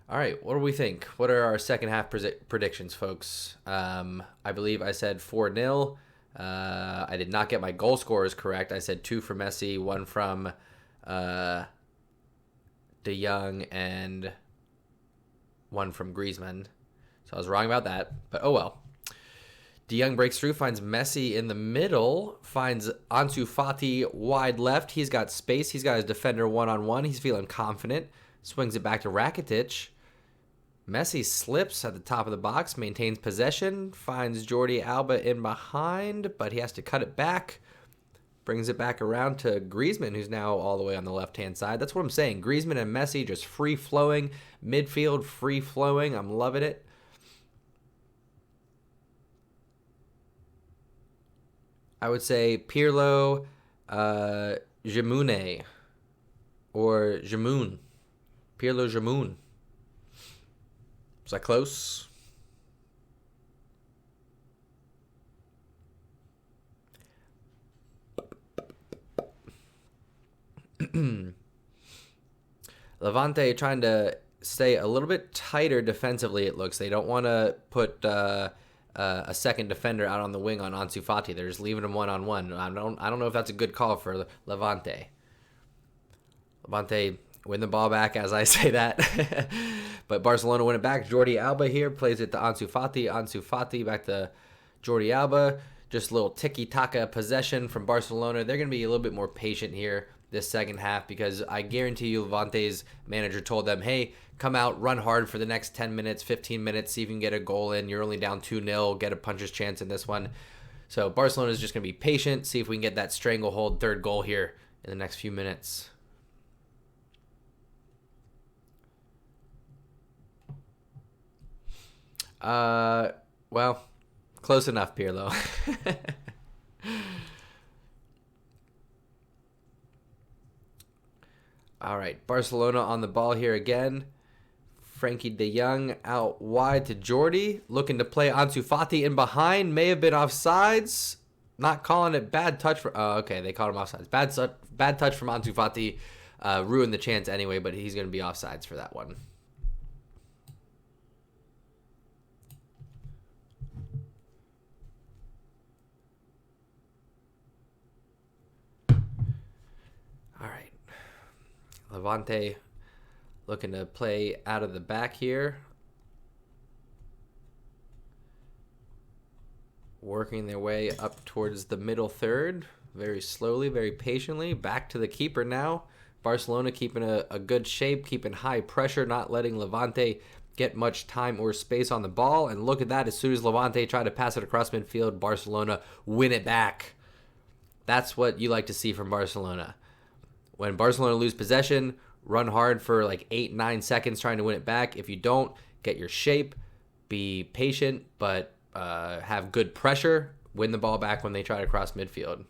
All right, what do we think? What are our second half predictions, folks? I believe I said 4-0. I did not get my goal scorers correct. I said 2 from Messi, 1 from De Jong, and 1 from Griezmann. So I was wrong about that, but oh well. De Jong breaks through, finds Messi in the middle, finds Ansu Fati wide left. He's got space. He's got his defender one-on-one. He's feeling confident. Swings it back to Rakitic. Messi slips at the top of the box, maintains possession, finds Jordi Alba in behind, but he has to cut it back. Brings it back around to Griezmann, who's now all the way on the left-hand side. That's what I'm saying. Griezmann and Messi just free-flowing. Midfield free-flowing. I'm loving it. I would say Pirlo, Jamune, or Jamoun. Pirlo Jamoun. Was that close? Levante trying to stay a little bit tighter defensively, it looks. They don't want to put a second defender out on the wing on Ansu Fati. They're just leaving him one-on-one. I don't know if that's a good call for Levante. Levante win the ball back as I say that. But Barcelona win it back. Jordi Alba here plays it to Ansu Fati. Ansu Fati back to Jordi Alba. Just a little tiki-taka possession from Barcelona. They're going to be a little bit more patient here this second half because I guarantee you Levante's manager told them, hey, come out, run hard for the next 10 minutes, 15 minutes, see if you can get a goal in. You're only down 2-0, get a puncher's chance in this one. So Barcelona is just going to be patient, see if we can get that stranglehold third goal here in the next few minutes. Well, close enough, Pirlo. All right, Barcelona on the ball here again. Frankie de Jong out wide to Jordi, looking to play Ansu Fati in behind. May have been offsides. Not calling it bad touch for. Oh, okay, they called him offsides. Bad touch from Ansu Fati. Ruined the chance anyway, but he's going to be offsides for that one. All right, Levante looking to play out of the back here. Working their way up towards the middle third. Very slowly, very patiently. Back to the keeper now. Barcelona keeping a good shape, keeping high pressure, not letting Levante get much time or space on the ball. And look at that. As soon as Levante try to pass it across midfield, Barcelona win it back. That's what you like to see from Barcelona. When Barcelona lose possession, run hard for like 8-9 seconds trying to win it back. If you don't, get your shape, be patient, but have good pressure, win the ball back when they try to cross midfield.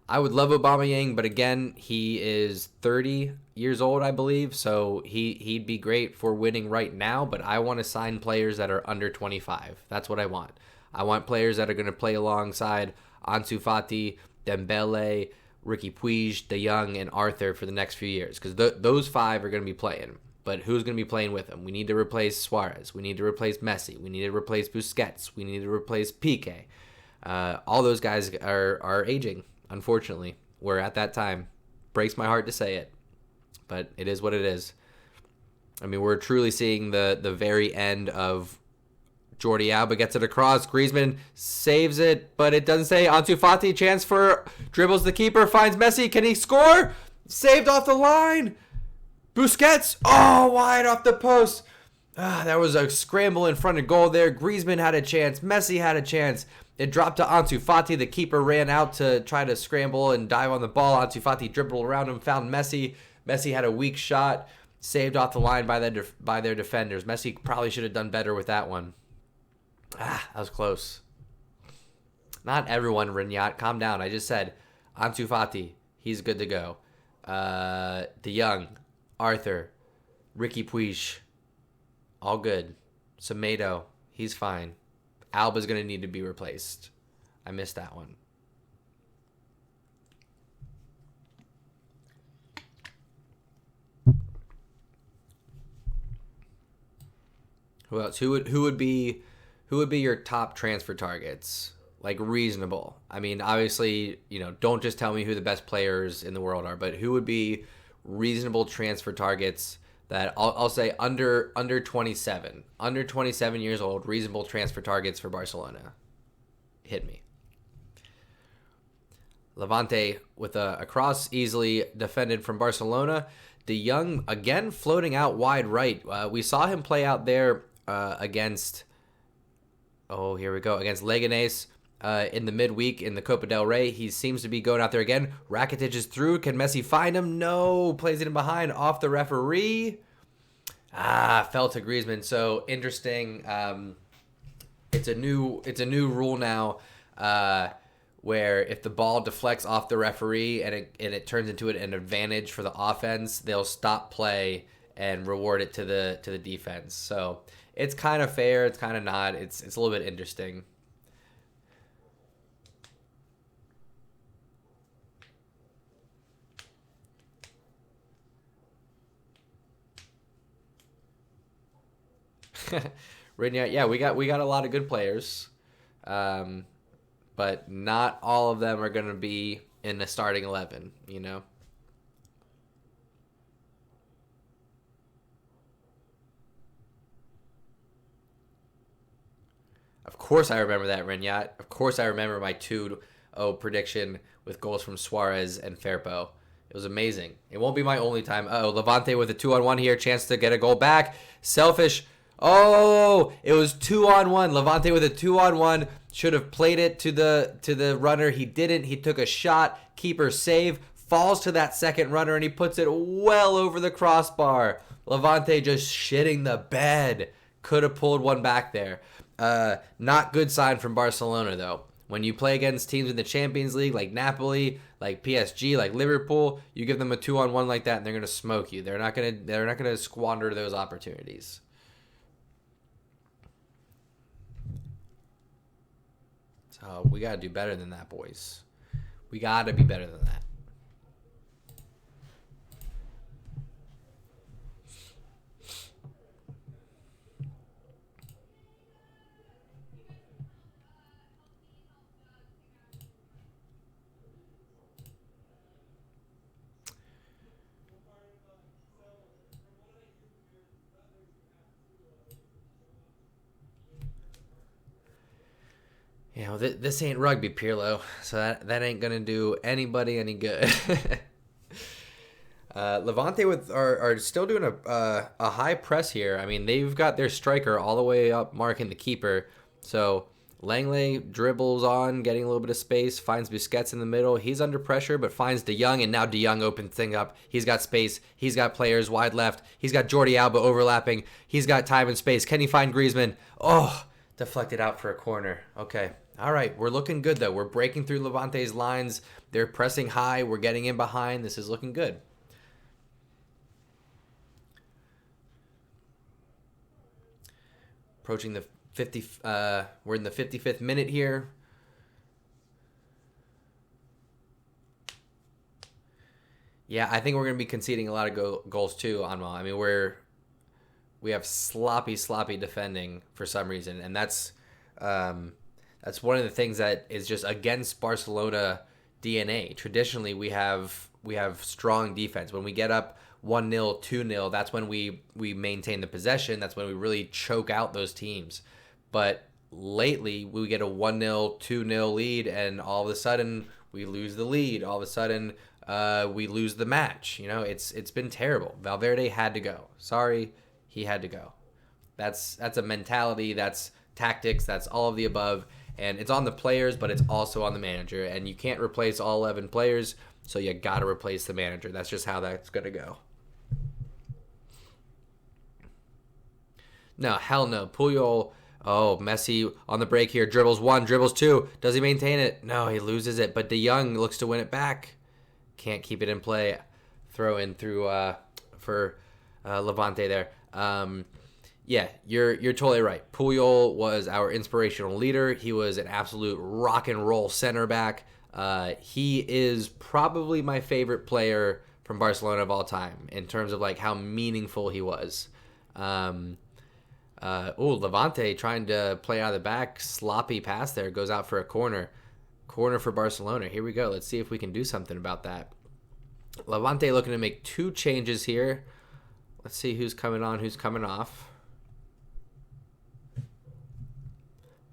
I would love Aubameyang, but again, he is 30 years old, I believe, so he'd be great for winning right now, but I want to sign players that are under 25. That's what I want. I want players that are going to play alongside Ansu Fati, Dembele, Ricky Puig, De Jong, and Arthur for the next few years, because those five are going to be playing. But who's going to be playing with them? We need to replace Suarez. We need to replace Messi. We need to replace Busquets. We need to replace Piqué. All those guys are aging, unfortunately. We're at that time. Breaks my heart to say it, but it is what it is. I mean, we're truly seeing the very end of Jordi Alba gets it across. Griezmann saves it, but it doesn't say. Ansu Fati, chance for dribbles the keeper, finds Messi. Can he score? Saved off the line. Busquets, wide off the post. That was a scramble in front of goal there. Griezmann had a chance. Messi had a chance. It dropped to Ansu Fati. The keeper ran out to try to scramble and dive on the ball. Ansu Fati dribbled around him, found Messi. Messi had a weak shot, saved off the line by their defenders. Messi probably should have done better with that one. That was close. Not everyone, Rignat. Calm down. I just said Ansu Fati. He's good to go. De Jong, Arthur, Ricky Puig, all good. Semedo, he's fine. Alba's going to need to be replaced. I missed that one. Who else? Who would be your top transfer targets? Like reasonable. I mean, obviously, don't just tell me who the best players in the world are, but who would be reasonable transfer targets that I'll say under 27 years old, reasonable transfer targets for Barcelona. Hit me. Levante with a cross easily defended from Barcelona. De Jong again floating out wide right. We saw him play out there against Leganés in the midweek in the Copa del Rey. He seems to be going out there again. Rakitic is through. Can Messi find him? No. Plays it in behind off the referee. Fell to Griezmann. So interesting. It's a new rule now where if the ball deflects off the referee and it turns into an advantage for the offense, they'll stop play and reward it to the defense. So it's kind of fair. It's kind of not. It's a little bit interesting. Yeah, we got a lot of good players, but not all of them are going to be in the starting 11. Of course I remember that, Rignat. Of course I remember my 2-0 prediction with goals from Suarez and Firpo. It was amazing. It won't be my only time. Levante with a 2-on-1 here. Chance to get a goal back. Selfish. It was 2-on-1. Levante with a 2-on-1. Should have played it to the runner. He didn't. He took a shot. Keeper save. Falls to that second runner, and he puts it well over the crossbar. Levante just shitting the bed. Could have pulled one back there. Not good sign from Barcelona, though. When you play against teams in the Champions League like Napoli, like PSG, like Liverpool, you give them a 2-on-1 like that, and they're gonna smoke you. They're not gonna squander those opportunities. So we gotta do better than that, boys. We gotta be better than that. This ain't rugby, Pirlo, so that ain't gonna do anybody any good. Levante are still doing a high press here. I mean, they've got their striker all the way up marking the keeper. So Langley dribbles on, getting a little bit of space, finds Busquets in the middle. He's under pressure, but finds De Jong, and now De Jong opens things up. He's got space. He's got players wide left. He's got Jordi Alba overlapping. He's got time and space. Can he find Griezmann? Deflected out for a corner. Okay. All right, we're looking good though. We're breaking through Levante's lines. They're pressing high. We're getting in behind. This is looking good. Approaching the 50. We're in the 55th minute here. Yeah, I think we're going to be conceding a lot of goals too, Anwar. I mean, we have sloppy defending for some reason, and that's one of the things that is just against Barcelona DNA. Traditionally, we have strong defense. When we get up 1-0, 2-0, that's when we maintain the possession. That's when we really choke out those teams. But lately, we get a 1-0, 2-0 lead, and all of a sudden we lose the lead. All of a sudden, we lose the match. You know, it's been terrible. Valverde had to go. Sorry, he had to go. That's a mentality. That's tactics. That's all of the above. And it's on the players, but it's also on the manager. And you can't replace all 11 players, so you got to replace the manager. That's just how that's going to go. No, hell no. Puyol, Messi on the break here. Dribbles 1, dribbles 2. Does he maintain it? No, he loses it. But De Jong looks to win it back. Can't keep it in play. Throw in through for Levante there. Yeah, you're totally right. Puyol was our inspirational leader. He was an absolute rock and roll center back. He is probably my favorite player from Barcelona of all time in terms of like how meaningful he was. Levante trying to play out of the back, sloppy pass there, goes out for a corner for Barcelona. Here we go. Let's see if we can do something about that. Levante looking to make 2 changes here. Let's see who's coming on, who's coming off.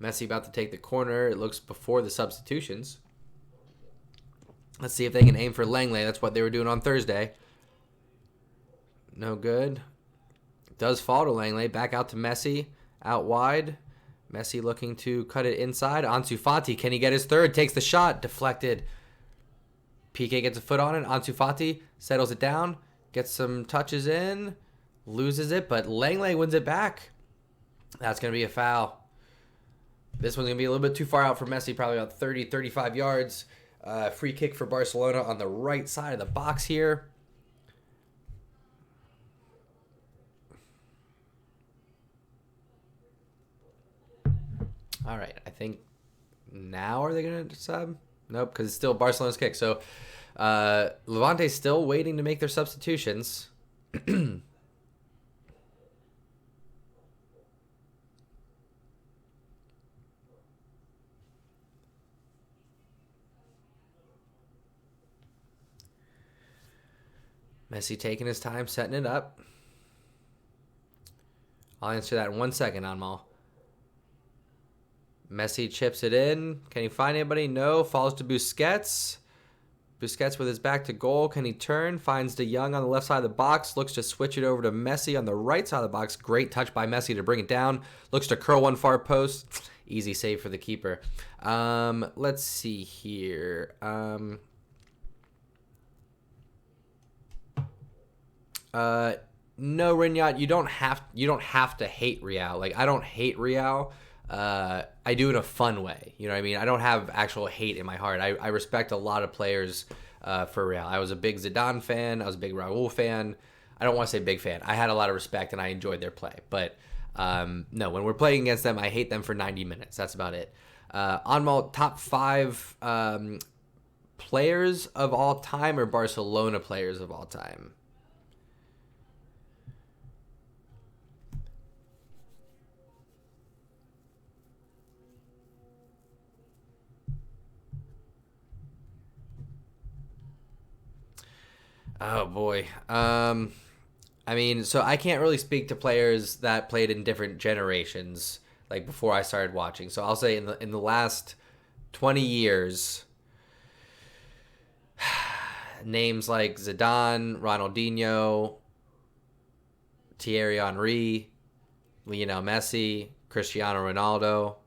Messi about to take the corner. It looks before the substitutions. Let's see if they can aim for Langley. That's what they were doing on Thursday. No good. Does fall to Langley. Back out to Messi. Out wide. Messi looking to cut it inside. Ansu Fati. Can he get his third? Takes the shot. Deflected. Piqué gets a foot on it. Ansu Fati settles it down. Gets some touches in. Loses it, but Langley wins it back. That's going to be a foul. This one's going to be a little bit too far out for Messi, probably about 30, 35 yards. Free kick for Barcelona on the right side of the box here. All right, I think now are they going to sub? Nope, because it's still Barcelona's kick. So Levante's still waiting to make their substitutions. Messi taking his time, setting it up. I'll answer that in 1 second, Anmal. Messi chips it in. Can he find anybody? No. Falls to Busquets. Busquets with his back to goal. Can he turn? Finds De Jong on the left side of the box. Looks to switch it over to Messi on the right side of the box. Great touch by Messi to bring it down. Looks to curl one far post. Easy save for the keeper. Let's see here. No, Rinyat, you don't have to hate Real. Like, I don't hate Real. I do it in a fun way. You know what I mean? I don't have actual hate in my heart. I respect a lot of players for Real. I was a big Zidane fan. I was a big Raul fan. I don't want to say big fan. I had a lot of respect and I enjoyed their play. But no, when we're playing against them, I hate them for 90 minutes. That's about it. Anmal, top 5 players of all time or Barcelona players of all time? Oh, boy. I mean, so I can't really speak to players that played in different generations, like before I started watching. So I'll say in the last 20 years, names like Zidane, Ronaldinho, Thierry Henry, Lionel Messi, Cristiano Ronaldo.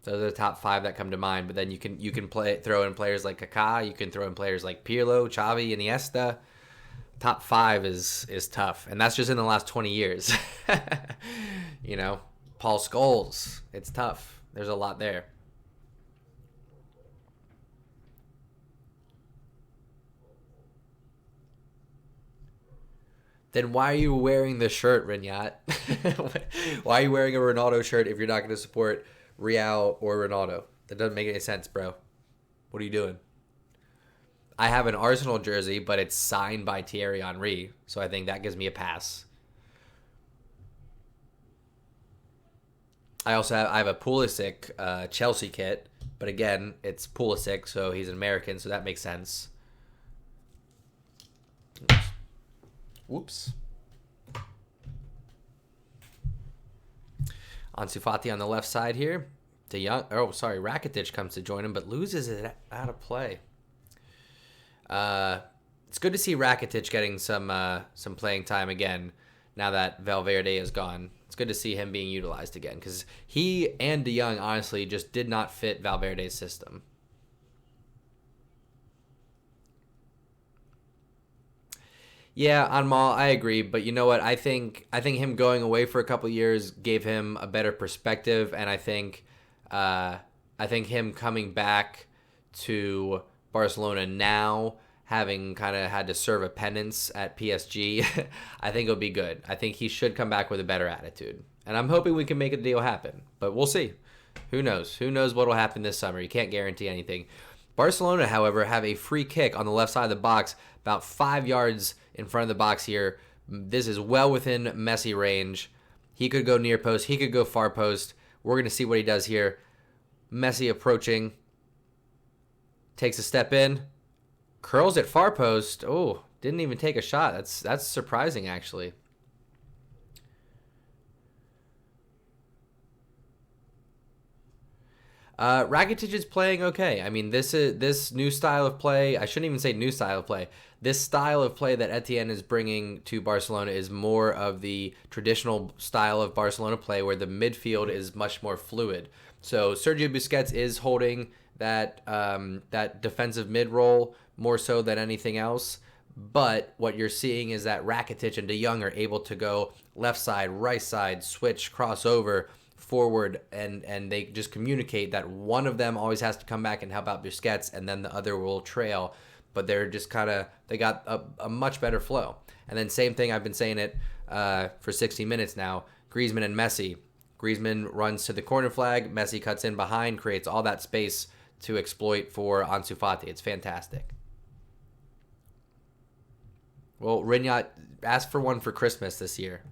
Those are the top 5 that come to mind. But then you can throw in players like Kaká. You can throw in players like Pirlo, Xavi, Iniesta. Top 5 is tough, and that's just in the last 20 years. You know, Paul Scholes. It's tough. There's a lot there. Then why are you wearing the shirt, Rinyat? Why are you wearing a Ronaldo shirt if you're not going to support Real or Ronaldo? That doesn't make any sense, bro. What are you doing? I have an Arsenal jersey, but it's signed by Thierry Henry, so I think that gives me a pass. I have a Pulisic Chelsea kit, but again, it's Pulisic, so he's an American, so that makes sense. Whoops. Ansu Fati on the left side here. Rakitic comes to join him, but loses it out of play. It's good to see Rakitic getting some playing time again now that Valverde is gone. It's good to see him being utilized again because he and De Jong honestly just did not fit Valverde's system. Yeah, Anmal, I agree, but you know what? I think him going away for a couple years gave him a better perspective, and I think him coming back to Barcelona now, having kind of had to serve a penance at PSG, I think it'll be good. I think he should come back with a better attitude, and I'm hoping we can make a deal happen. But we'll see. Who knows? Who knows what will happen this summer? You can't guarantee anything. Barcelona, however, have a free kick on the left side of the box, about 5 yards in front of the box here. This is well within Messi range. He could go near post. He could go far post. We're going to see what he does here. Messi approaching. Takes a step in. Curls at far post. Oh, didn't even take a shot. That's surprising, actually. Rakitic is playing okay. I mean, this new style of play. I shouldn't even say new style of play. This style of play that Etienne is bringing to Barcelona is more of the traditional style of Barcelona play, where the midfield is much more fluid. So Sergio Busquets is holding that defensive mid role more so than anything else. But what you're seeing is that Rakitic and De Jong are able to go left side, right side, switch, cross over, forward, and they just communicate that one of them always has to come back and help out Busquets, and then the other will trail. But they're just they got a much better flow. And then same thing, I've been saying it for 60 minutes now, Griezmann and Messi. Griezmann runs to the corner flag, Messi cuts in behind, creates all that space to exploit for Ansu Fati. It's fantastic. Well, Rinyat, asked for one for Christmas this year.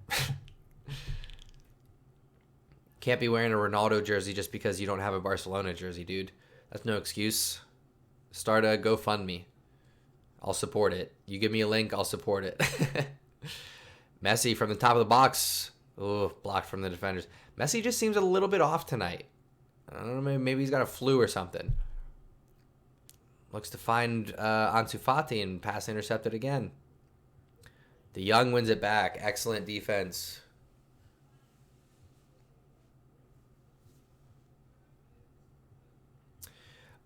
Can't be wearing a Ronaldo jersey just because you don't have a Barcelona jersey, dude. That's no excuse. Start a GoFundMe. I'll support it. You give me a link, I'll support it. Messi from the top of the box. Oh, blocked from the defenders. Messi just seems a little bit off tonight. I don't know, maybe he's got a flu or something. Looks to find Ansu Fati and pass intercepted again. De Jong wins it back. Excellent defense.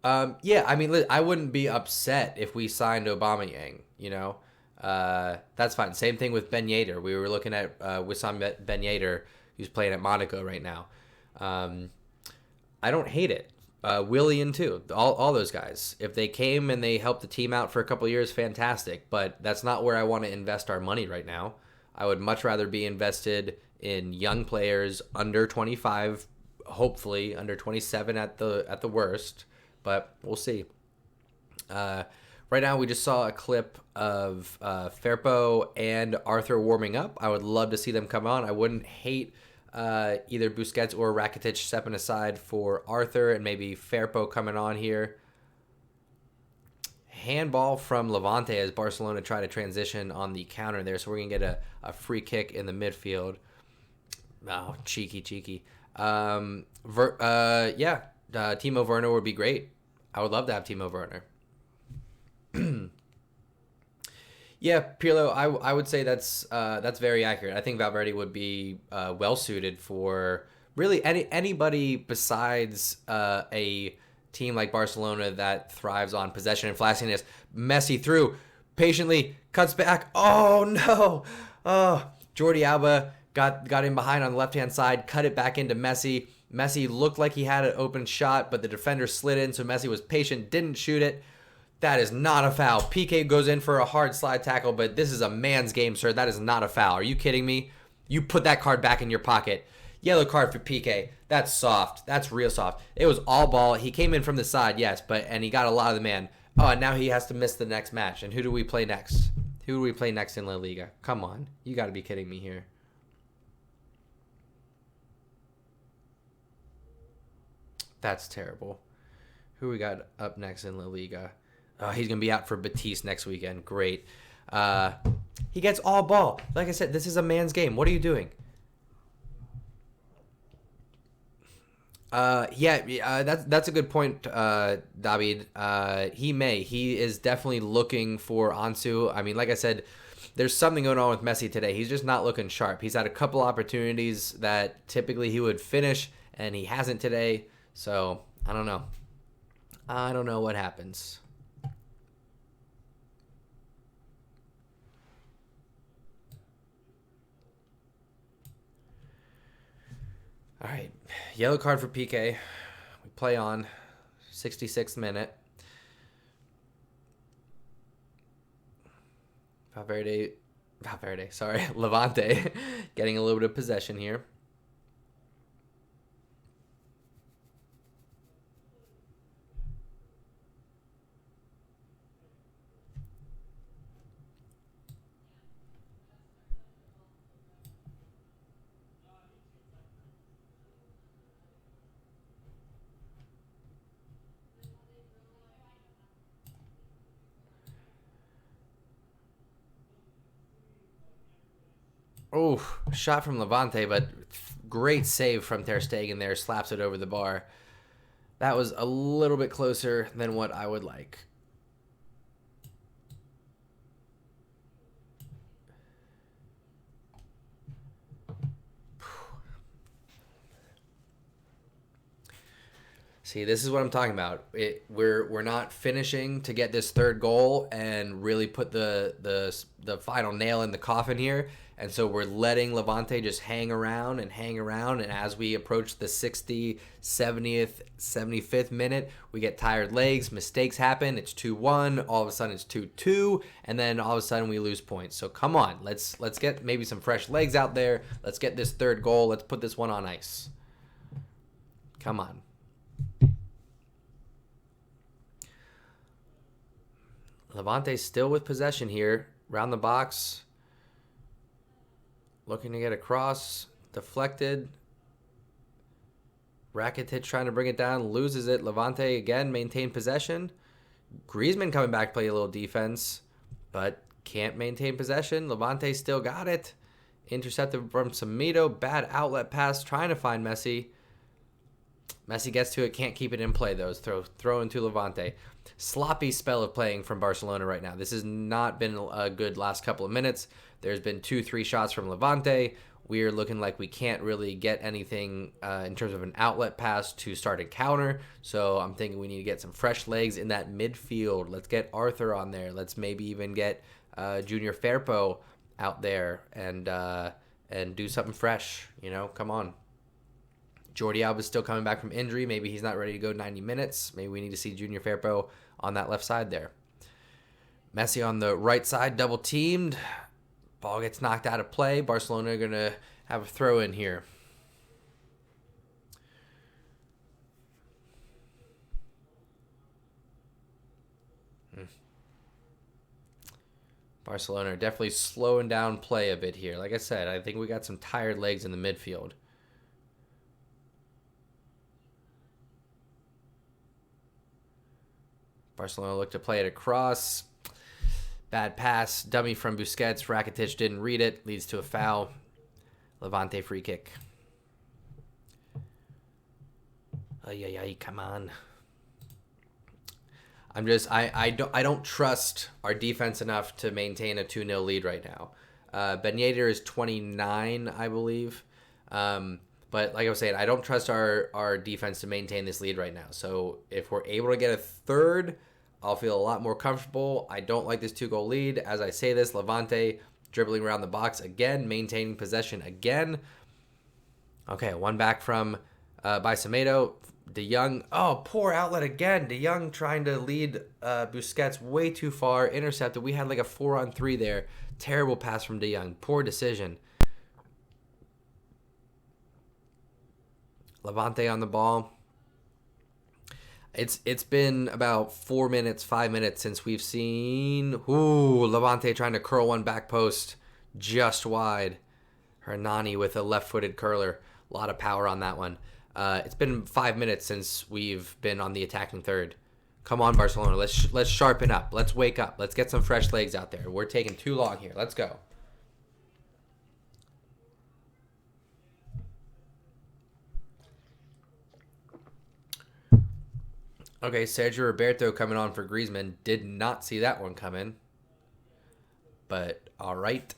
Yeah, I mean, I wouldn't be upset if we signed Aubameyang, you know. That's fine. Same thing with Ben Yedder. We were looking at Wissam Ben Yedder, who's playing at Monaco right now. I don't hate it. Willian, too. All those guys. If they came and they helped the team out for a couple of years, fantastic. But that's not where I want to invest our money right now. I would much rather be invested in young players under 25, hopefully under 27 at the worst. But we'll see. Right now, we just saw a clip of Firpo and Arthur warming up. I would love to see them come on. I wouldn't hate either Busquets or Rakitic stepping aside for Arthur and maybe Firpo coming on here. Handball from Levante as Barcelona try to transition on the counter there. So we're going to get a free kick in the midfield. Oh, cheeky. Timo Werner would be great. I would love to have Timo Werner. Yeah, Pirlo, I would say that's very accurate. I think Valverde would be well suited for really anybody besides a team like Barcelona that thrives on possession and flashiness. Messi through, patiently cuts back. Oh no! Oh, Jordi Alba got in behind on the left-hand side, cut it back into Messi. Messi looked like he had an open shot, but the defender slid in, so Messi was patient, didn't shoot it. That is not a foul. PK goes in for a hard slide tackle, but this is a man's game, sir. That is not a foul. Are you kidding me? You put that card back in your pocket. Yellow card for PK. That's soft. That's real soft. It was all ball. He came in from the side, yes, and he got a lot of the man. Oh, and now he has to miss the next match. And who do we play next? Who do we play next in La Liga? Come on. You got to be kidding me here. That's terrible. Who we got up next in La Liga? Oh, he's going to be out for Betis next weekend. Great. He gets all ball. Like I said, this is a man's game. What are you doing? That's a good point, David. He is definitely looking for Ansu. I mean, like I said, there's something going on with Messi today. He's just not looking sharp. He's had a couple opportunities that typically he would finish, and he hasn't today. So, I don't know. I don't know what happens. All right. Yellow card for PK. We play on. 66th minute. Valverde, sorry. Levante getting a little bit of possession here. Oh, shot from Levante, but great save from Ter Stegen there. Slaps it over the bar. That was a little bit closer than what I would like. See, this is what I'm talking about. We're not finishing to get this third goal and really put the final nail in the coffin here. And so we're letting Levante just hang around. And as we approach the 60th, 70th, 75th minute, we get tired legs. Mistakes happen. It's 2-1. All of a sudden it's 2-2. And then all of a sudden we lose points. So come on. Let's get maybe some fresh legs out there. Let's get this third goal. Let's put this one on ice. Come on. Levante still with possession here. Round the box. Looking to get across. Deflected. Rakitic trying to bring it down. Loses it. Levante again maintain possession. Griezmann coming back to play a little defense. But can't maintain possession. Levante still got it. Intercepted from Samito. Bad outlet pass. Trying to find Messi. Messi gets to it. Can't keep it in play though. Throw into Levante. Sloppy spell of playing from Barcelona right now. This has not been a good last couple of minutes. There's been 2-3 shots from Levante. We're looking like we can't really get anything in terms of an outlet pass to start a counter. So I'm thinking we need to get some fresh legs in that midfield. Let's get Arthur on there. Let's maybe even get Junior Firpo out there and do something fresh. Come on. Jordi Alba's still coming back from injury. Maybe he's not ready to go 90 minutes. Maybe we need to see Junior Firpo on that left side there. Messi on the right side, double teamed. Ball gets knocked out of play. Barcelona are going to have a throw in here. Barcelona are definitely slowing down play a bit here. Like I said, I think we got some tired legs in the midfield. Barcelona looked to play it across. Bad pass. Dummy from Busquets. Rakitic didn't read it. Leads to a foul. Levante free kick. Ay, come on. I don't trust our defense enough to maintain a 2-0 lead right now. Ben Yedder is 29, I believe. But like I was saying, I don't trust our defense to maintain this lead right now. So if we're able to get a third, I'll feel a lot more comfortable. I don't like this 2-goal lead. As I say this, Levante dribbling around the box again, maintaining possession again. Okay, one back from by Semedo. De Jong, oh, poor outlet again. De Jong trying to lead Busquets way too far, intercepted. We had like a 4-on-3 there. Terrible pass from De Jong. Poor decision. Levante on the ball. It's been about 4 minutes, 5 minutes since we've seen Levante trying to curl one back post just wide. Hernani with a left-footed curler. A lot of power on that one. It's been 5 minutes since we've been on the attacking third. Come on, Barcelona. Let's sharpen up. Let's wake up. Let's get some fresh legs out there. We're taking too long here. Let's go. Okay, Sergio Roberto coming on for Griezmann. Did not see that one coming. But, all right.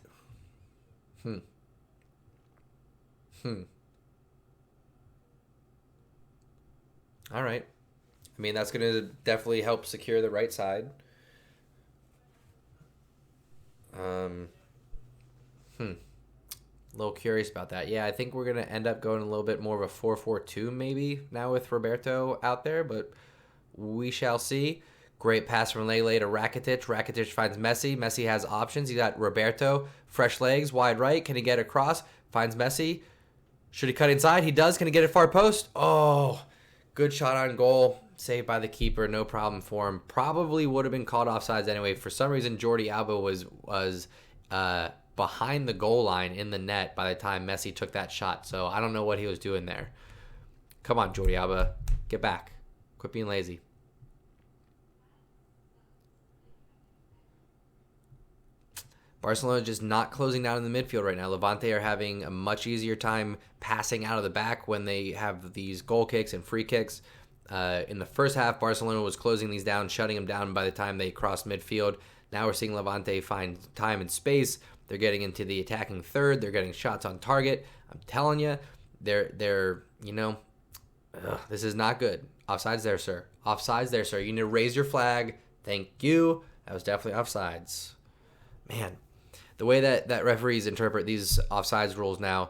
All right. I mean, that's going to definitely help secure the right side. A little curious about that. Yeah, I think we're going to end up going a little bit more of a 4-4-2 maybe now with Roberto out there, but we shall see. Great pass from Lele to Rakitic. Rakitic finds Messi. Messi has options. He got Roberto, fresh legs, wide right. Can he get across? Finds Messi. Should he cut inside? He does. Can he get it far post? Oh, good shot on goal. Saved by the keeper. No problem for him. Probably would have been called offsides anyway. For some reason, Jordi Alba was behind the goal line in the net by the time Messi took that shot. So I don't know what he was doing there. Come on, Jordi Alba. Get back. Quit being lazy. Barcelona just not closing down in the midfield right now. Levante are having a much easier time passing out of the back when they have these goal kicks and free kicks. In the first half, Barcelona was closing these down, shutting them down by the time they crossed midfield. Now we're seeing Levante find time and space. They're getting into the attacking third. They're getting shots on target. I'm telling you, they're this is not good. Offsides there, sir. Offsides there, sir. You need to raise your flag. Thank you. That was definitely offsides. Man, the way that referees interpret these offsides rules now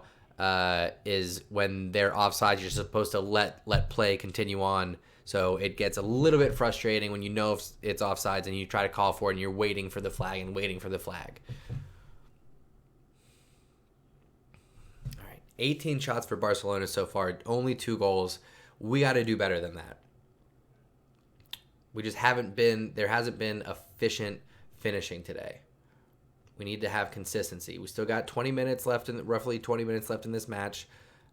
is when they're offsides, you're supposed to let play continue on. So it gets a little bit frustrating when you know if it's offsides and you try to call for it and you're waiting for the flag and waiting for the flag. All right, 18 shots for Barcelona so far, only 2 goals. We got to do better than that. There hasn't been efficient finishing today. We need to have consistency. We still got roughly 20 minutes left in this match.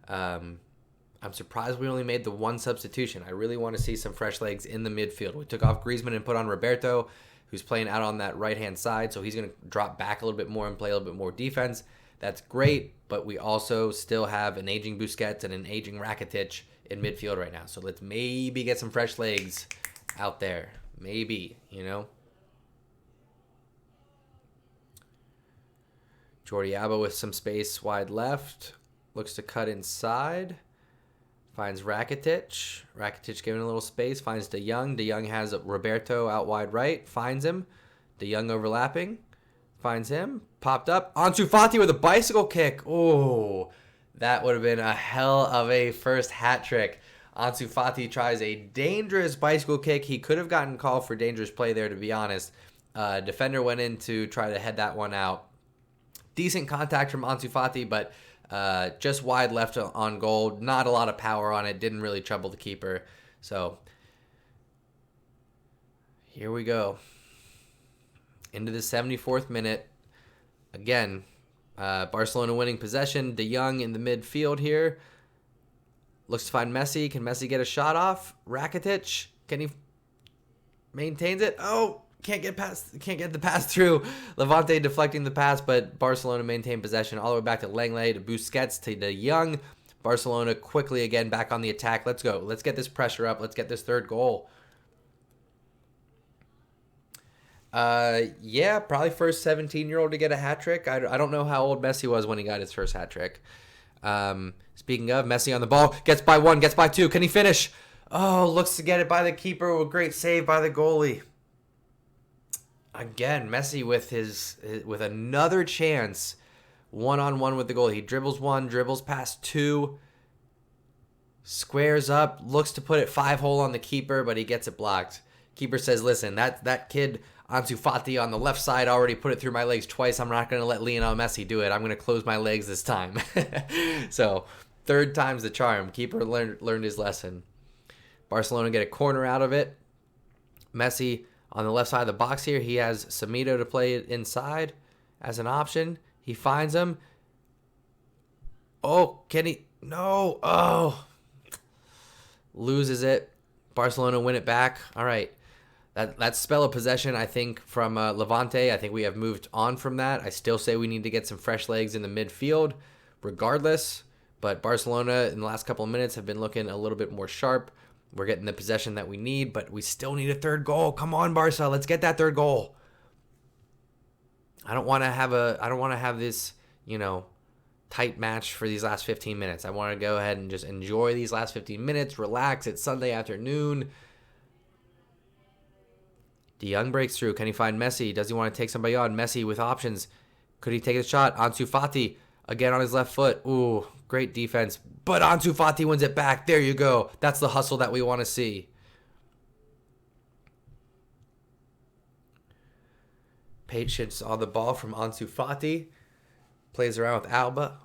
I'm surprised we only made the one substitution. I really want to see some fresh legs in the midfield. We took off Griezmann and put on Roberto, who's playing out on that right-hand side, so he's going to drop back a little bit more and play a little bit more defense. That's great, but we also still have an aging Busquets and an aging Rakitic in midfield right now. So let's maybe get some fresh legs out there. Maybe, Jordi Alba with some space wide left. Looks to cut inside. Finds Rakitic. Rakitic giving a little space. Finds De Jong. De Jong has Roberto out wide right. Finds him. De Jong overlapping. Finds him. Popped up. Ansu Fati with a bicycle kick. Oh, that would have been a hell of a first hat trick. Ansu Fati tries a dangerous bicycle kick. He could have gotten called for dangerous play there, to be honest. Defender went in to try to head that one out. Decent contact from Ansu Fati, but just wide left on goal. Not a lot of power on it. Didn't really trouble the keeper. So here we go. Into the 74th minute. Again, Barcelona winning possession. De Jong in the midfield here. Looks to find Messi. Can Messi get a shot off? Rakitic. Can he maintains it? Oh, can't get the pass through. Levante deflecting the pass, but Barcelona maintained possession all the way back to Lenglet, to Busquets, to De Jong. Barcelona quickly again back on the attack. Let's go. Let's get this pressure up. Let's get this third goal. Yeah, probably first 17-year-old to get a hat trick. I don't know how old Messi was when he got his first hat trick. Speaking of, Messi on the ball, gets by 1, gets by 2. Can he finish? Oh, looks to get it by the keeper. A great save by the goalie. Again, Messi with another chance, one-on-one with the goal. He dribbles one, dribbles past two, squares up, looks to put it 5-hole on the keeper, but he gets it blocked. Keeper says, listen, that kid Ansu Fati on the left side already put it through my legs twice. I'm not going to let Lionel Messi do it. I'm going to close my legs this time. So, third time's the charm. Keeper learned his lesson. Barcelona get a corner out of it. Messi on the left side of the box here. He has Samito to play it inside as an option. He finds him. Oh, can he? No. Oh. Loses it. Barcelona win it back. All right. That spell of possession, I think, from Levante, I think we have moved on from that. I still say we need to get some fresh legs in the midfield regardless. But Barcelona in the last couple of minutes have been looking a little bit more sharp. We're getting the possession that we need, but we still need a third goal. Come on, Barca. Let's get that third goal. I don't want to have this, tight match for these last 15 minutes. I want to go ahead and just enjoy these last 15 minutes, relax. It's Sunday afternoon. De Jong breaks through. Can he find Messi? Does he want to take somebody on? Messi with options. Could he take a shot? Ansu Fati again on his left foot. Ooh, great defense. But Ansu Fati wins it back. There you go. That's the hustle that we want to see. Patience on the ball from Ansu Fati. Plays around with Alba.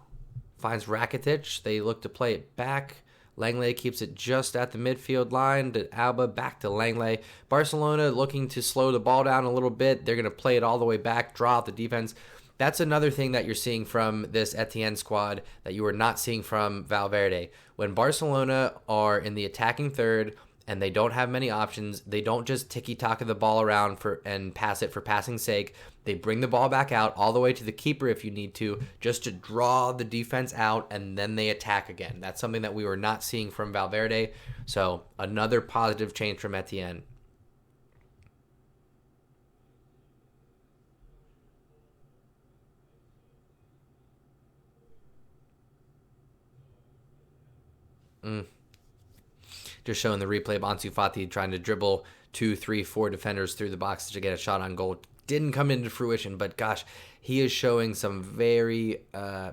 Finds Rakitic. They look to play it back. Langley keeps it just at the midfield line to Alba, back to Langley. Barcelona looking to slow the ball down a little bit. They're going to play it all the way back, draw out the defense. That's another thing that you're seeing from this Etienne squad that you are not seeing from Valverde. When Barcelona are in the attacking third and they don't have many options, they don't just ticky-taka the ball around and pass it for passing's sake. They bring the ball back out all the way to the keeper if you need to, just to draw the defense out, and then they attack again. That's something that we were not seeing from Valverde. So another positive change from Etienne. Just showing the replay of Ansu Fati trying to dribble 2, 3, 4 defenders through the box to get a shot on goal. Didn't come into fruition, but gosh, he is showing some very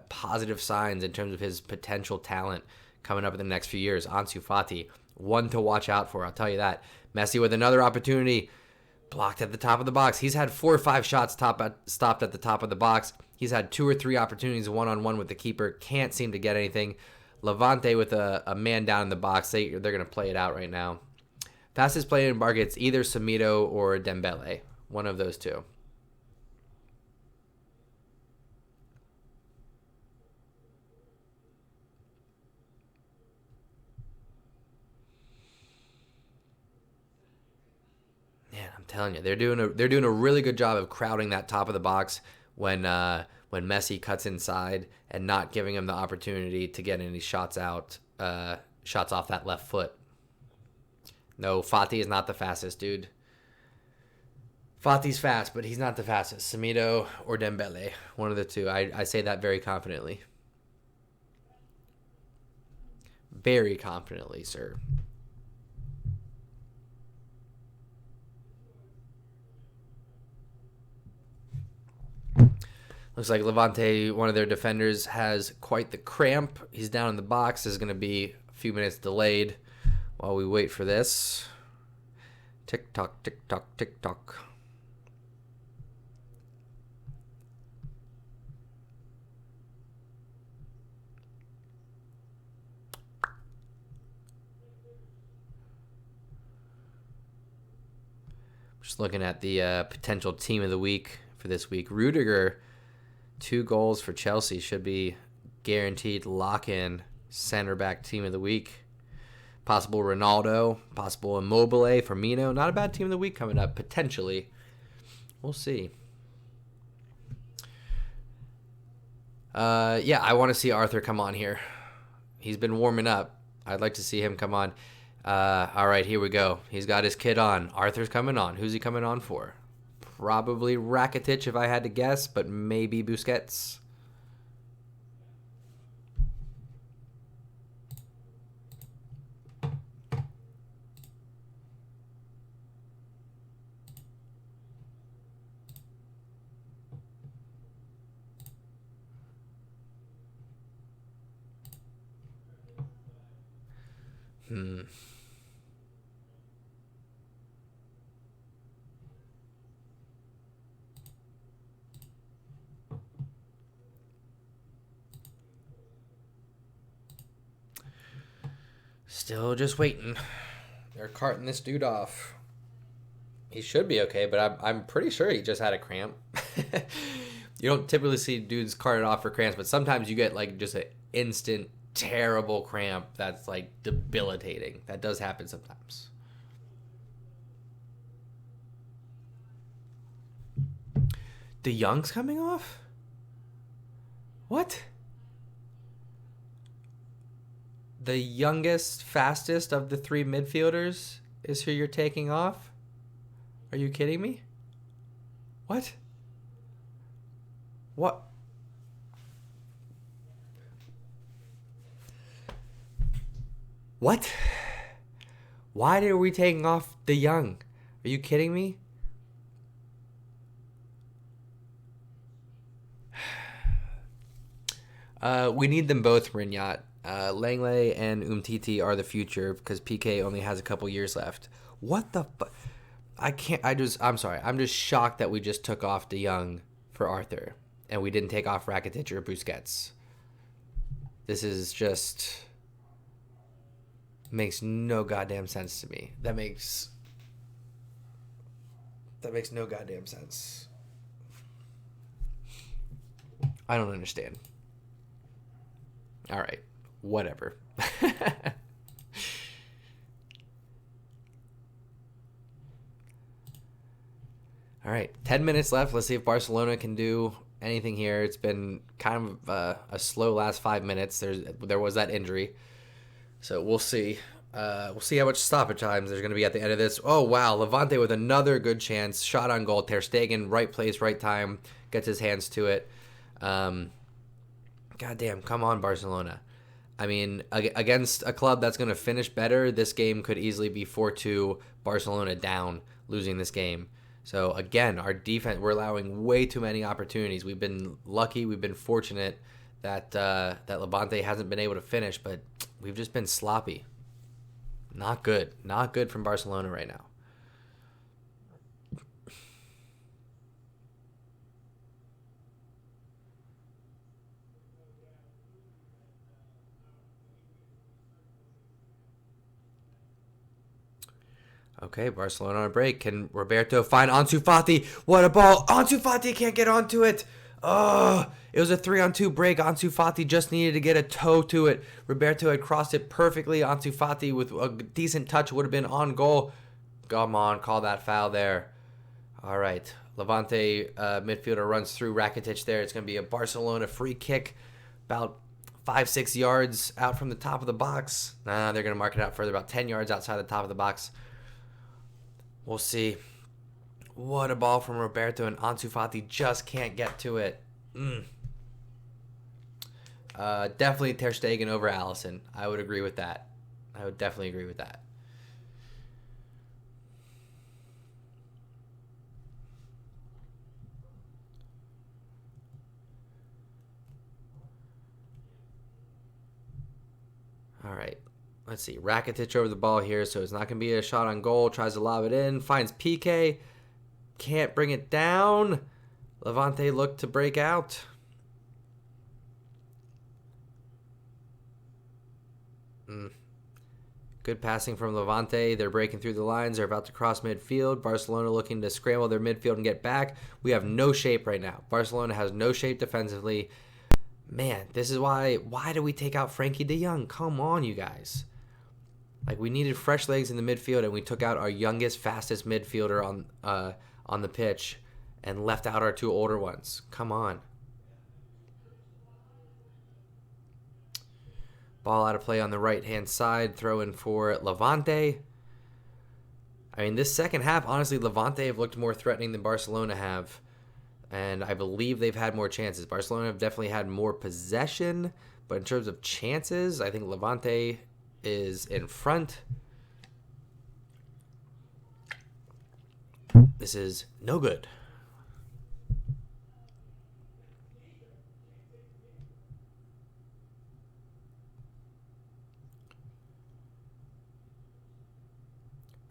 positive signs in terms of his potential talent coming up in the next few years. Ansu Fati, one to watch out for, I'll tell you that. Messi with another opportunity, blocked at the top of the box. He's had 4 or 5 shots stopped at the top of the box. He's had 2 or 3 opportunities one-on-one with the keeper. Can't seem to get anything. Levante with a man down in the box. They're going to play it out right now. Fastest player in Barca, it's either Samito or Dembele. One of those two. Man, I'm telling you, they're doing a really good job of crowding that top of the box when Messi cuts inside and not giving him the opportunity to get any shots off that left foot. No, Fati is not the fastest, dude. Fati's fast, but he's not the fastest. Samito or Dembele, one of the two. I say that very confidently. Very confidently, sir. Looks like Levante, one of their defenders, has quite the cramp. He's down in the box. Is going to be a few minutes delayed while we wait for this. Tick tock, tick tock, tick tock. Just looking at the potential team of the week for this week. Rudiger, 2 goals for Chelsea, should be guaranteed lock-in center back team of the week. Possible Ronaldo, possible Immobile, Firmino. Not a bad team of the week coming up, potentially. We'll see. Yeah, I want to see Arthur come on here. He's been warming up. I'd like to see him come on. All right, here we go. He's got his kit on. Arthur's coming on. Who's he coming on for? Probably Rakitic if I had to guess, but maybe Busquets. Still just waiting. They're carting this dude off. He should be okay, but I'm pretty sure he just had a cramp. You don't typically see dudes carted off for cramps, but sometimes you get like just an instant terrible cramp that's like debilitating. That does happen sometimes. De Jong's coming off? What? The youngest, fastest of the three midfielders is who you're taking off? Are you kidding me? What? What? What? Why are we taking off De Jong? Are you kidding me? We need them both, Rinyat. Langley and Umtiti are the future because PK only has a couple years left. What the fu- I'm sorry. I'm just shocked that we just took off De Jong for Arthur and we didn't take off Rakitic or Busquets. This is just makes no goddamn sense to me. That makes no goddamn sense. I don't understand. All right. Whatever. All right, 10 minutes left. Let's see if Barcelona can do anything here. It's been kind of a slow last 5 minutes. There was that injury, so we'll see. We'll see how much stoppage times there's going to be at the end of this. Oh wow, Levante with another good chance, shot on goal. Ter Stegen, right place, right time, gets his hands to it. Goddamn, come on, Barcelona. I mean, against a club that's going to finish better, this game could easily be 4-2, Barcelona down, losing this game. So, again, our defense, we're allowing way too many opportunities. We've been lucky, we've been fortunate that Levante hasn't been able to finish, but we've just been sloppy. Not good. Not good from Barcelona right now. Okay, Barcelona on a break. Can Roberto find Ansu Fati? What a ball. Ansu Fati can't get onto it. Oh, it was a 3-on-2 break. Ansu Fati just needed to get a toe to it. Roberto had crossed it perfectly. Ansu Fati with a decent touch would have been on goal. Come on, call that foul there. All right. Levante midfielder runs through Rakitic there. It's going to be a Barcelona free kick about 5-6 yards out from the top of the box. Nah, they're going to mark it out further, about 10 yards outside the top of the box. We'll see. What a ball from Roberto, and Ansu Fati just can't get to it. Definitely Ter Stegen over Alisson. I would agree with that. I would definitely agree with that. All right. Let's see. Rakitic over the ball here, so it's not going to be a shot on goal. Tries to lob it in. Finds PK. Can't bring it down. Levante look to break out. Good passing from Levante. They're breaking through the lines. They're about to cross midfield. Barcelona looking to scramble their midfield and get back. We have no shape right now. Barcelona has no shape defensively. Man, this is why do we take out Frankie de Jong? Come on, you guys. Like, we needed fresh legs in the midfield, and we took out our youngest, fastest midfielder on the pitch and left out our two older ones. Come on. Ball out of play on the right-hand side. Throw in for Levante. I mean, this second half, honestly, Levante have looked more threatening than Barcelona have. And I believe they've had more chances. Barcelona have definitely had more possession. But in terms of chances, I think Levante is in front. This is no good.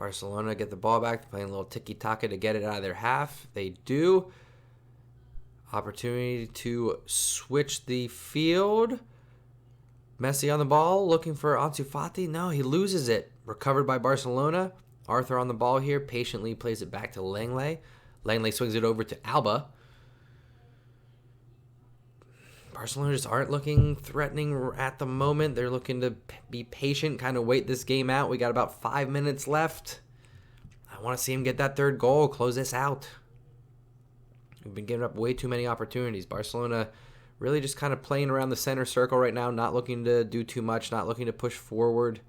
Barcelona get the ball back, playing a little tiki-taka to get it out of their half. They do. Opportunity to switch the field. Messi on the ball, looking for Ansu Fati. No, he loses it. Recovered by Barcelona. Arthur on the ball here, patiently plays it back to Langley. Langley swings it over to Alba. Barcelona just aren't looking threatening at the moment. They're looking to be patient, kind of wait this game out. We got about 5 minutes left. I want to see him get that third goal, close this out. We've been giving up way too many opportunities. Barcelona really just kind of playing around the center circle right now, not looking to do too much, not looking to push forward.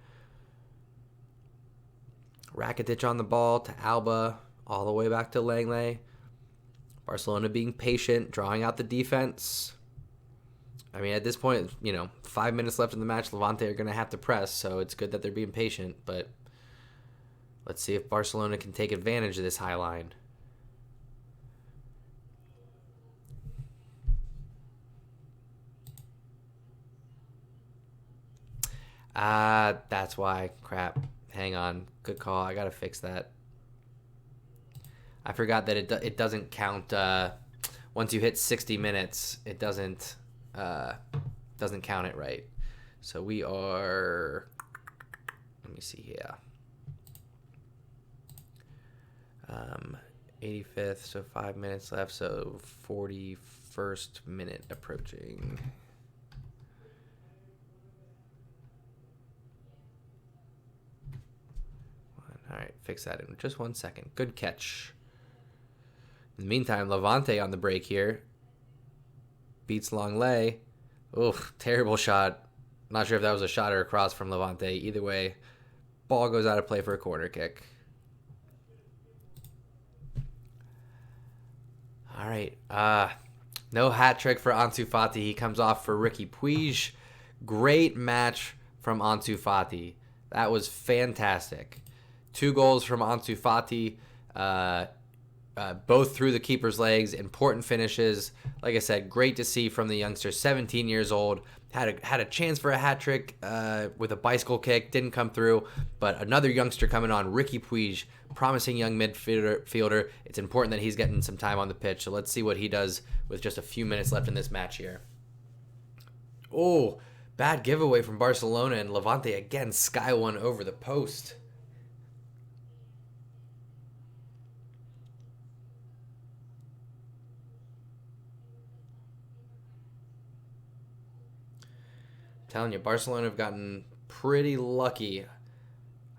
Rakitic on the ball to Alba, all the way back to Langley. Barcelona being patient, drawing out the defense. I mean, at this point, 5 minutes left in the match, Levante are going to have to press, so it's good that they're being patient, but let's see if Barcelona can take advantage of this high line. That's why. Crap. Hang on. Good call. I gotta fix that. I forgot that it doesn't count. Once you hit 60 minutes, it doesn't count it right. So we are. Let me see here. 85th. So 5 minutes left. So 41st minute approaching. All right, fix that in just 1 second. Good catch. In the meantime, Levante on the break here. Beats Langley. Oof, terrible shot. Not sure if that was a shot or a cross from Levante. Either way, ball goes out of play for a corner kick. All right. No hat trick for Ansu Fati. He comes off for Riqui Puig. Great match from Ansu Fati. That was fantastic. 2 goals from Ansu Fati, both through the keeper's legs, important finishes. Like I said, great to see from the youngster, 17 years old. Had a chance for a hat trick with a bicycle kick, didn't come through. But another youngster coming on, Riqui Puig, promising young midfielder. It's important that he's getting some time on the pitch. So let's see what he does with just a few minutes left in this match here. Oh, bad giveaway from Barcelona, and Levante again sky one over the post. Telling you, Barcelona have gotten pretty lucky.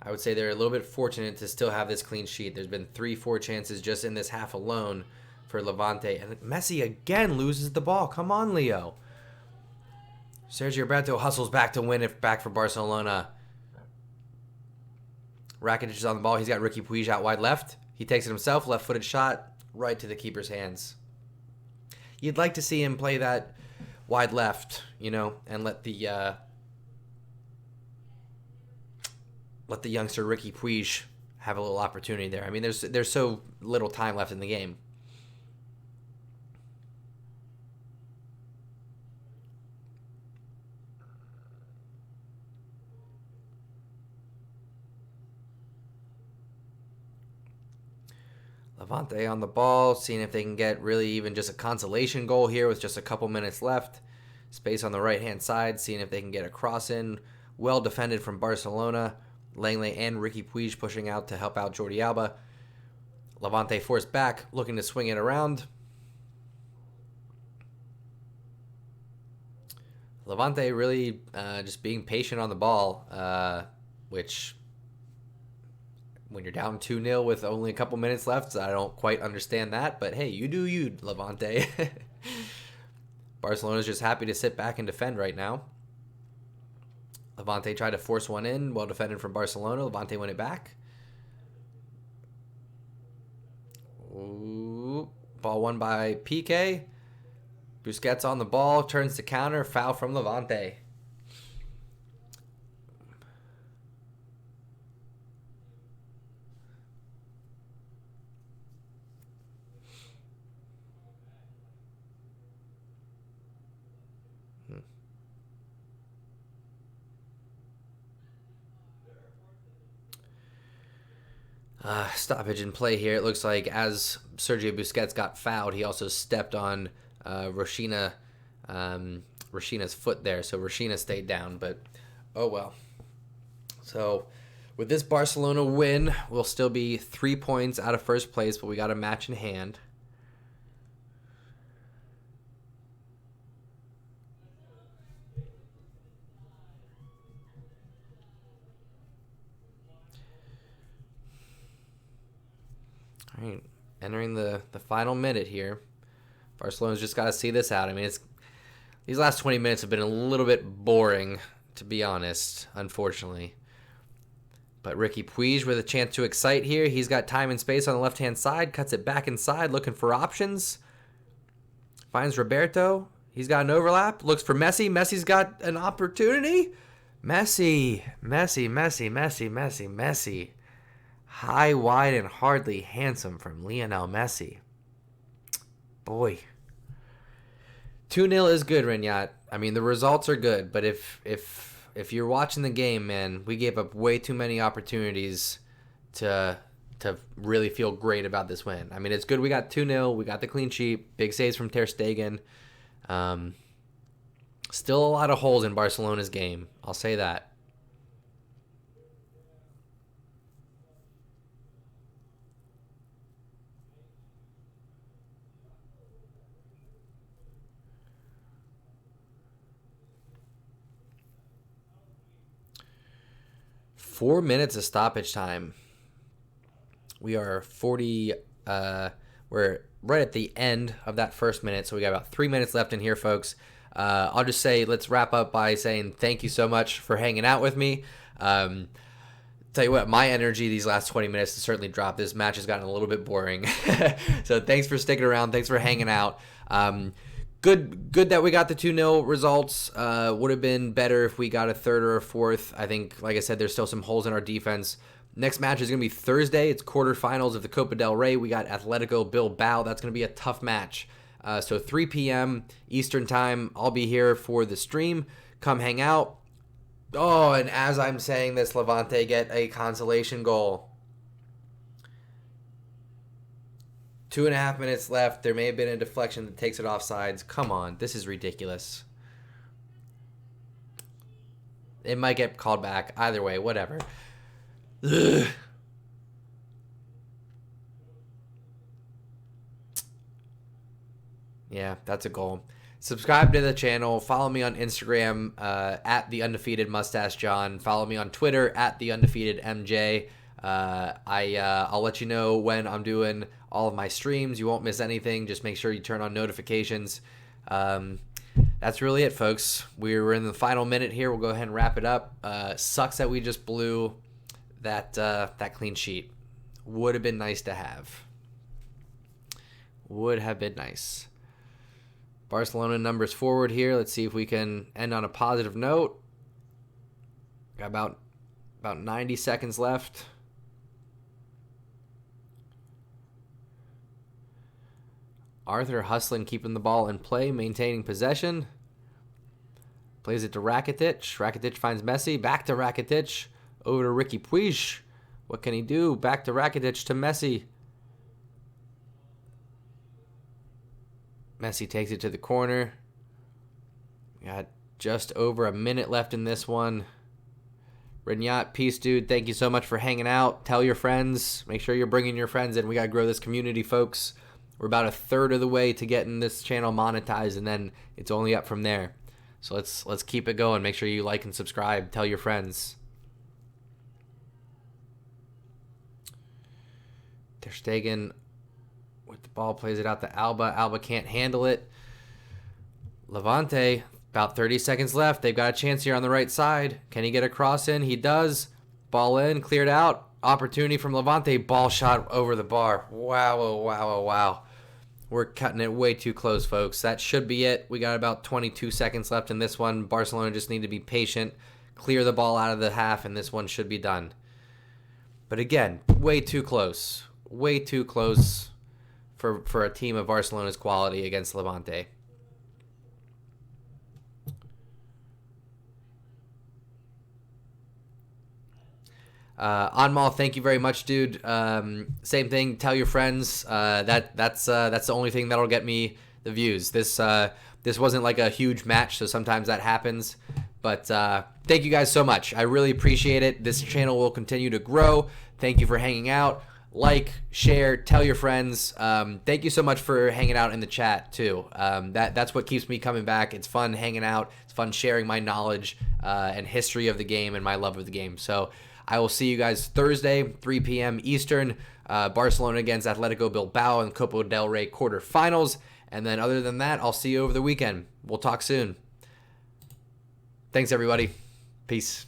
I would say they're a little bit fortunate to still have this clean sheet. There's been 3-4 chances just in this half alone for Levante. And Messi again loses the ball. Come on, Leo. Sergio Roberto hustles back to win it back for Barcelona. Rakitic is on the ball. He's got Riqui Puig out wide left. He takes it himself. Left-footed shot right to the keeper's hands. You'd like to see him play that wide left, and let the youngster Riqui Puig have a little opportunity there. I mean, there's so little time left in the game. Levante on the ball, seeing if they can get really even just a consolation goal here with just a couple minutes left. Space on the right-hand side, seeing if they can get a cross in. Well defended from Barcelona. Langley and Riqui Puig pushing out to help out Jordi Alba. Levante forced back, looking to swing it around. Levante really just being patient on the ball, which when you're down 2-0 with only a couple minutes left, I don't quite understand that. But hey, you do you, Levante. Barcelona's just happy to sit back and defend right now. Levante tried to force one in, well defended from Barcelona. Levante win it back. Ooh, ball won by Piqué. Busquets on the ball, turns to counter, foul from Levante. Stoppage in play here. It looks like as Sergio Busquets got fouled, he also stepped on Rashina's foot there, so Rashina stayed down, but oh well. So with this Barcelona win, we'll still be 3 points out of first place, but we got a match in hand. All right, entering the final minute here. Barcelona's just got to see this out. I mean, these last 20 minutes have been a little bit boring, to be honest, unfortunately. But Ricky Puig with a chance to excite here. He's got time and space on the left-hand side. Cuts it back inside, looking for options. Finds Roberto. He's got an overlap. Looks for Messi. Messi's got an opportunity. Messi. High, wide, and hardly handsome from Lionel Messi. Boy. 2-0 is good, Renyat. I mean, the results are good, but if you're watching the game, man, we gave up way too many opportunities to really feel great about this win. I mean, it's good we got 2-0. We got the clean sheet. Big saves from Ter Stegen. Still a lot of holes in Barcelona's game. I'll say that. Four minutes of stoppage time. We are 40. We're right at the end of that first minute, so we got about 3 minutes left in here, folks. I'll just say, let's wrap up by saying thank you so much for hanging out with me. Tell you what, my energy these last 20 minutes has certainly dropped. This match has gotten a little bit boring. So thanks for sticking around. Thanks for hanging out. Good that we got the 2-0 results. Would have been better if we got a third or a fourth. I think, like I said, there's still some holes in our defense. Next match is going to be Thursday. It's quarterfinals of the Copa del Rey. We got Atletico Bilbao. That's going to be a tough match. So 3 p.m. Eastern time, I'll be here for the stream. Come hang out. Oh, and as I'm saying this, Levante get a consolation goal. 2.5 minutes left. There may have been a deflection that takes it offsides. Come on. This is ridiculous. It might get called back. Either way, whatever. Ugh. Yeah, that's a goal. Subscribe to the channel. Follow me on Instagram at the undefeated Moustache John. Follow me on Twitter at the undefeated MJ. I'll let you know when I'm doing all of my streams. You won't miss anything. Just make sure you turn on notifications. That's really it, folks. We're in the final minute here. We'll go ahead and wrap it up. Sucks that we just blew that clean sheet. Would have been nice to have. Would have been nice. Barcelona numbers forward here. Let's see if we can end on a positive note. Got about 90 seconds left. Arthur hustling, keeping the ball in play, maintaining possession. Plays it to Rakitic. Rakitic finds Messi. Back to Rakitic. Over to Ricky Puig. What can he do? Back to Rakitic to Messi. Messi takes it to the corner. We got just over a minute left in this one. Renyat, peace, dude. Thank you so much for hanging out. Tell your friends. Make sure you're bringing your friends in. We got to grow this community, folks. We're about a third of the way to getting this channel monetized, and then it's only up from there. So let's keep it going. Make sure you like and subscribe. Tell your friends. Ter Stegen with the ball, plays it out to Alba. Alba can't handle it. Levante, about 30 seconds left. They've got a chance here on the right side. Can he get a cross in? He does. Ball in, cleared out. Opportunity from Levante. Ball shot over the bar. Wow, oh, wow, oh, wow. We're cutting it way too close, folks. That should be it. We got about 22 seconds left in this one. Barcelona just need to be patient, clear the ball out of the half, and this one should be done. But again, way too close. Way too close for a team of Barcelona's quality against Levante. Anmal, thank you very much, dude. Same thing. Tell your friends. That's the only thing that'll get me the views. This wasn't like a huge match, so sometimes that happens. But thank you guys so much. I really appreciate it. This channel will continue to grow. Thank you for hanging out. Like, share, tell your friends. Thank you so much for hanging out in the chat too. That's what keeps me coming back. It's fun hanging out. It's fun sharing my knowledge and history of the game and my love of the game. So I will see you guys Thursday, 3 p.m. Eastern. Barcelona against Atletico Bilbao in Copa del Rey quarterfinals. And then other than that, I'll see you over the weekend. We'll talk soon. Thanks, everybody. Peace.